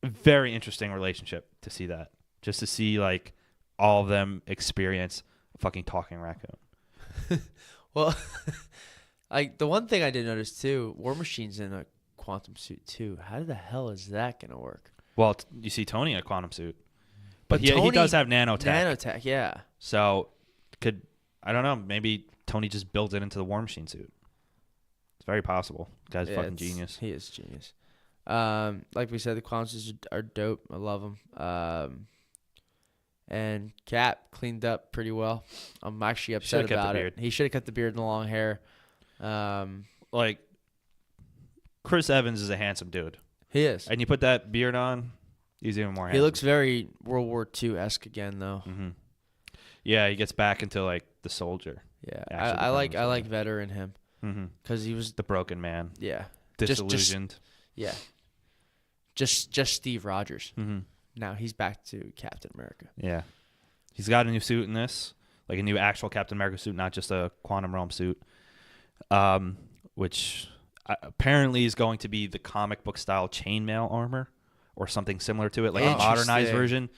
very interesting relationship to see that. Just to see all of them experience a fucking talking raccoon. Well, the one thing I did notice too, War Machine's in a quantum suit too. How the hell is that going to work? Well, you see Tony in a quantum suit. But he Tony- does have nanotech. Nanotech, yeah. So I don't know, maybe Tony just built it into the War Machine suit. It's very possible. The guy's fucking genius. He is genius. Like we said, the quantum suits are dope. I love them. And Cap cleaned up pretty well. I'm actually upset Should've kept the about beard. it. He should have cut the beard and the long hair. Chris Evans is a handsome dude. He is. And you put that beard on, he's even more handsome. He looks very World War II-esque again, though. Mm-hmm. Yeah, he gets back into the soldier. Yeah, Actually I like becomes soldier. veteran him Mm-hmm. because he was The broken man. yeah Disillusioned. just Steve Rogers. Mm-hmm. Now he's back to Captain America. Yeah. He's got a new suit in this, a new actual Captain America suit, not just a Quantum Realm suit, which apparently is going to be the comic book style chainmail armor or something similar to it, a modernized Interesting. version.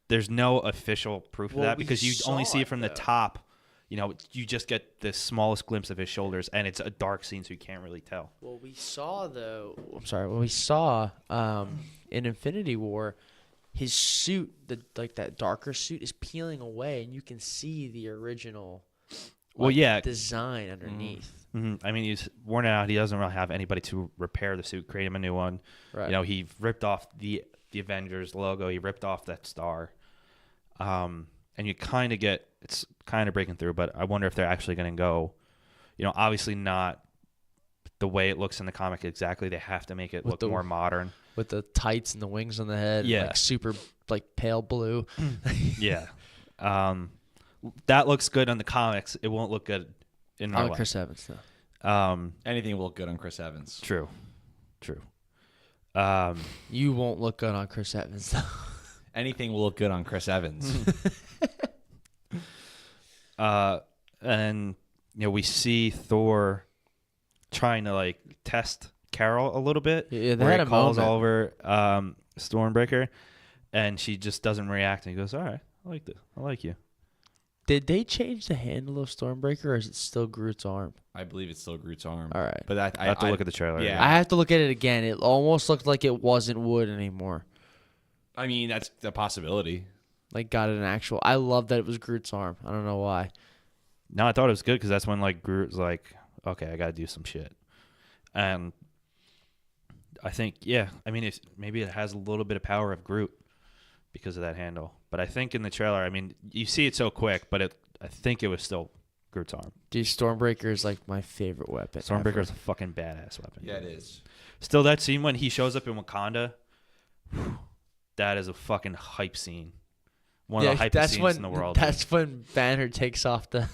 There's no official proof of Well, that we because you only saw see it it, from the though. top. You just get the smallest glimpse of his shoulders, and it's a dark scene, so you can't really tell. Well, we saw when we saw in Infinity War, his suit, that darker suit, is peeling away, and you can see the original. Well, yeah. Design underneath. Mm-hmm. I mean, he's worn it out. He doesn't really have anybody to repair the suit, create him a new one. Right. He ripped off the Avengers logo. He ripped off that star. And you kind of get, it's kind of breaking through, but I wonder if they're actually going to go, obviously not the way it looks in the comic exactly. They have to make it look more modern. With the tights and the wings on the head. Yeah. Super, pale blue. Yeah. That looks good on the comics. It won't look good in real On life. Chris Evans, though. Anything will look good on Chris Evans. True. You won't look good on Chris Evans, though. Anything will look good on Chris Evans. And we see Thor trying to like test Carol a little bit. Yeah, they where had he a calls moment. over Stormbreaker, and she just doesn't react. And he goes, "All right, I like this. I like you." Did they change the handle of Stormbreaker, or is it still Groot's arm? I believe it's still Groot's arm. All right. But I have to look at the trailer. yeah. I have to look at it again. It almost looked like it wasn't wood anymore. I mean, that's a possibility. Like got an actual. I love that it was Groot's arm. I don't know why. No, I thought it was good because that's when like Groot was like, "Okay, I got to do some shit," and I think I mean, maybe it has a little bit of power of Groot because of that handle. But I think in the trailer, I mean, you see it so quick, but I think it was still Groot's arm. Dude, Stormbreaker is like my favorite weapon. Stormbreaker ever. is a fucking badass weapon. Yeah, it is. Still, that scene when he shows up in Wakanda, that is a fucking hype scene. One of the hypest scenes in the world. That's when Banner takes off the.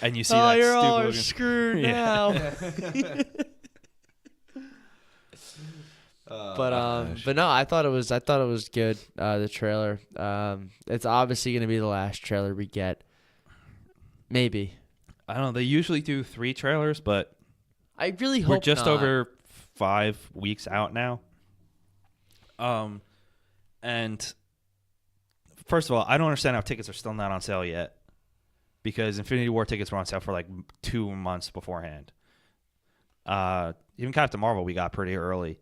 And you see oh, that you're all stupid looking... screwed Yeah. now. But no, I thought it was good. The trailer. It's obviously gonna be the last trailer we get. Maybe. I don't know. They usually do 3 trailers, but I really hope we're just not. over 5 weeks out now. And first of all, I don't understand how tickets are still not on sale yet, because Infinity War tickets were on sale for like 2 months beforehand. Even Captain Marvel we got pretty early.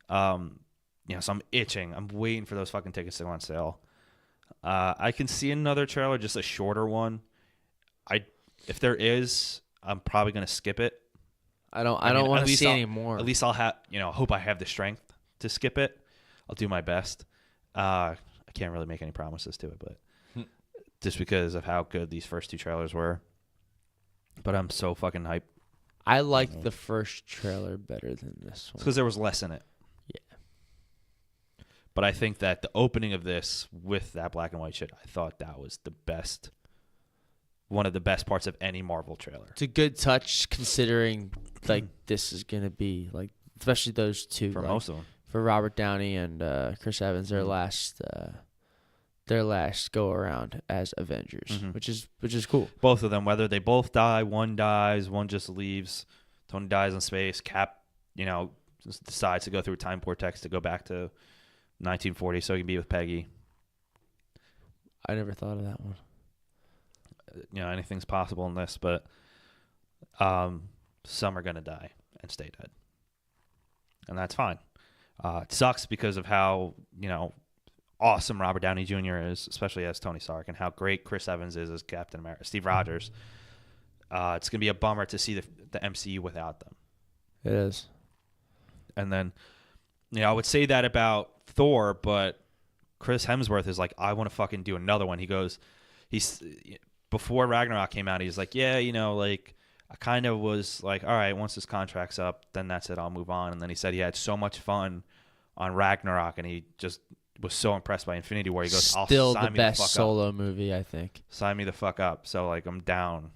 So I'm itching. I'm waiting for those fucking tickets to go on sale. I can see another trailer, just a shorter one. If there is, I'm probably gonna skip it. I don't want to see I'll- any more. At least I'll have, hope I have the strength to skip it. I'll do my best. I can't really make any promises to it, but just because of how good these first 2 trailers were. But I'm so fucking hyped. I liked the first trailer better than this one. Because there was less in it. Yeah. But I think that the opening of this with that black and white shit, I thought that was one of the best parts of any Marvel trailer. It's a good touch considering like this is gonna be like, especially those two For like, most of them. for Robert Downey and Chris Evans, their last go around as Avengers, which is cool. Both of them, whether they both die, one dies, one just leaves, Tony dies in space, Cap, just decides to go through a time vortex to go back to 1940 so he can be with Peggy. I never thought of that one. Anything's possible in this, but some are going to die and stay dead. And that's fine. It sucks because of how, awesome Robert Downey Jr. is, especially as Tony Stark, and how great Chris Evans is as Captain America, Steve Rogers. It's going to be a bummer to see the MCU without them. It is. And then, I would say that about Thor, but Chris Hemsworth is like, I want to fucking do another one. Before Ragnarok came out, he's like, yeah, I kind of was like, all right, once this contract's up, then that's it, I'll move on. And then he said he had so much fun on Ragnarok, and he just was so impressed by Infinity War. He goes, I'll Still sign the me best the fuck solo up. movie, I think. Sign me the fuck up. So, I'm down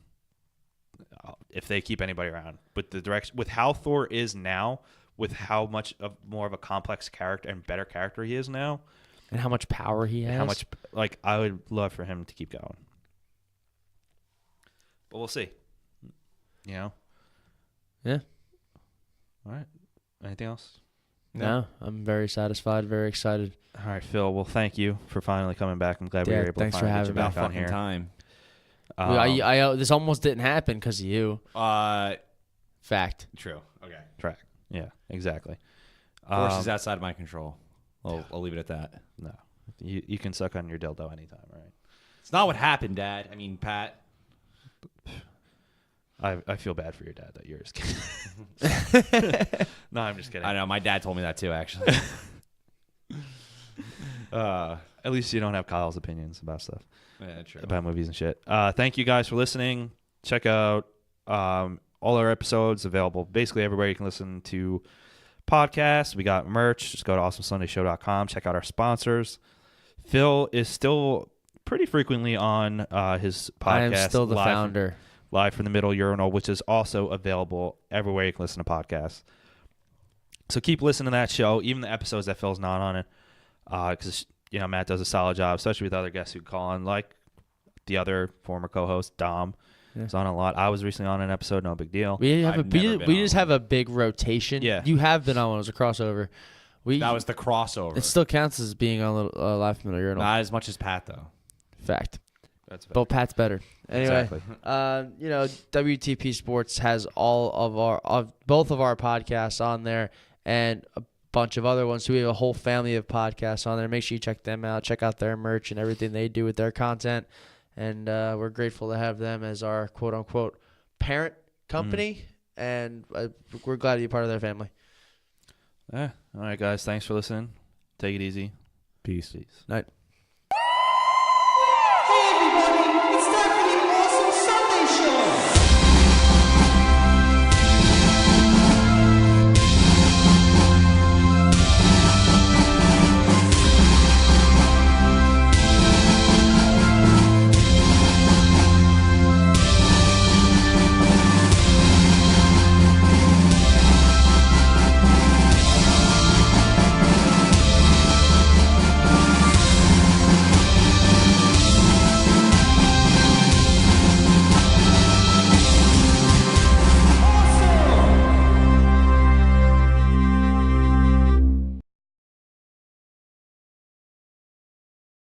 if they keep anybody around. But the direction, with how Thor is now, with how much of more of a complex character and better character he is now, And how much power he has. how much, I would love for him to keep going. But we'll see. Yeah. All right. Anything else? No, I'm very satisfied, very excited. All right, Phil. Well, thank you for finally coming back. I'm glad we Yeah, were able thanks to for finally get you having me. back on Fucking here. time. This almost didn't happen because of you. Fact. True. Okay. Track. Yeah, exactly. Forces outside of my control. I'll leave it at that. No, you can suck on your dildo anytime, right? It's not what happened, Dad. I mean, Pat. I feel bad for your dad that you're just kidding. No, I'm just kidding. I know. My dad told me that too, actually. At least you don't have Kyle's opinions about stuff, Yeah, true. about movies and shit. Thank you guys for listening. Check out all our episodes available basically everywhere you can listen to podcasts. We got merch. Just go to awesomesundayshow.com. Check out our sponsors. Phil is still pretty frequently on his podcast. I am still the live founder. Live from the Middle Urinal, which is also available everywhere you can listen to podcasts. So keep listening to that show, even the episodes that Phil's not on it, because Matt does a solid job, especially with other guests who call on. the other former co-host Dom Yeah. is on a lot. I was recently on an episode. No big deal. We have I've never been we on just one. have a big rotation. Yeah. You have been on one. It was a crossover. That was the crossover. It still counts as being on the Live from the Urinal. Not as much as Pat though. Fact. That's But Pat's better. Anyway, Exactly. WTP Sports has both of our podcasts on there and a bunch of other ones. So we have a whole family of podcasts on there. Make sure you check them out. Check out their merch and everything they do with their content. And we're grateful to have them as our quote unquote parent company. And we're glad to be part of their family. Yeah. All right, guys. Thanks for listening. Take it easy. Peace. Peace. Night. Hey everybody, it's time for the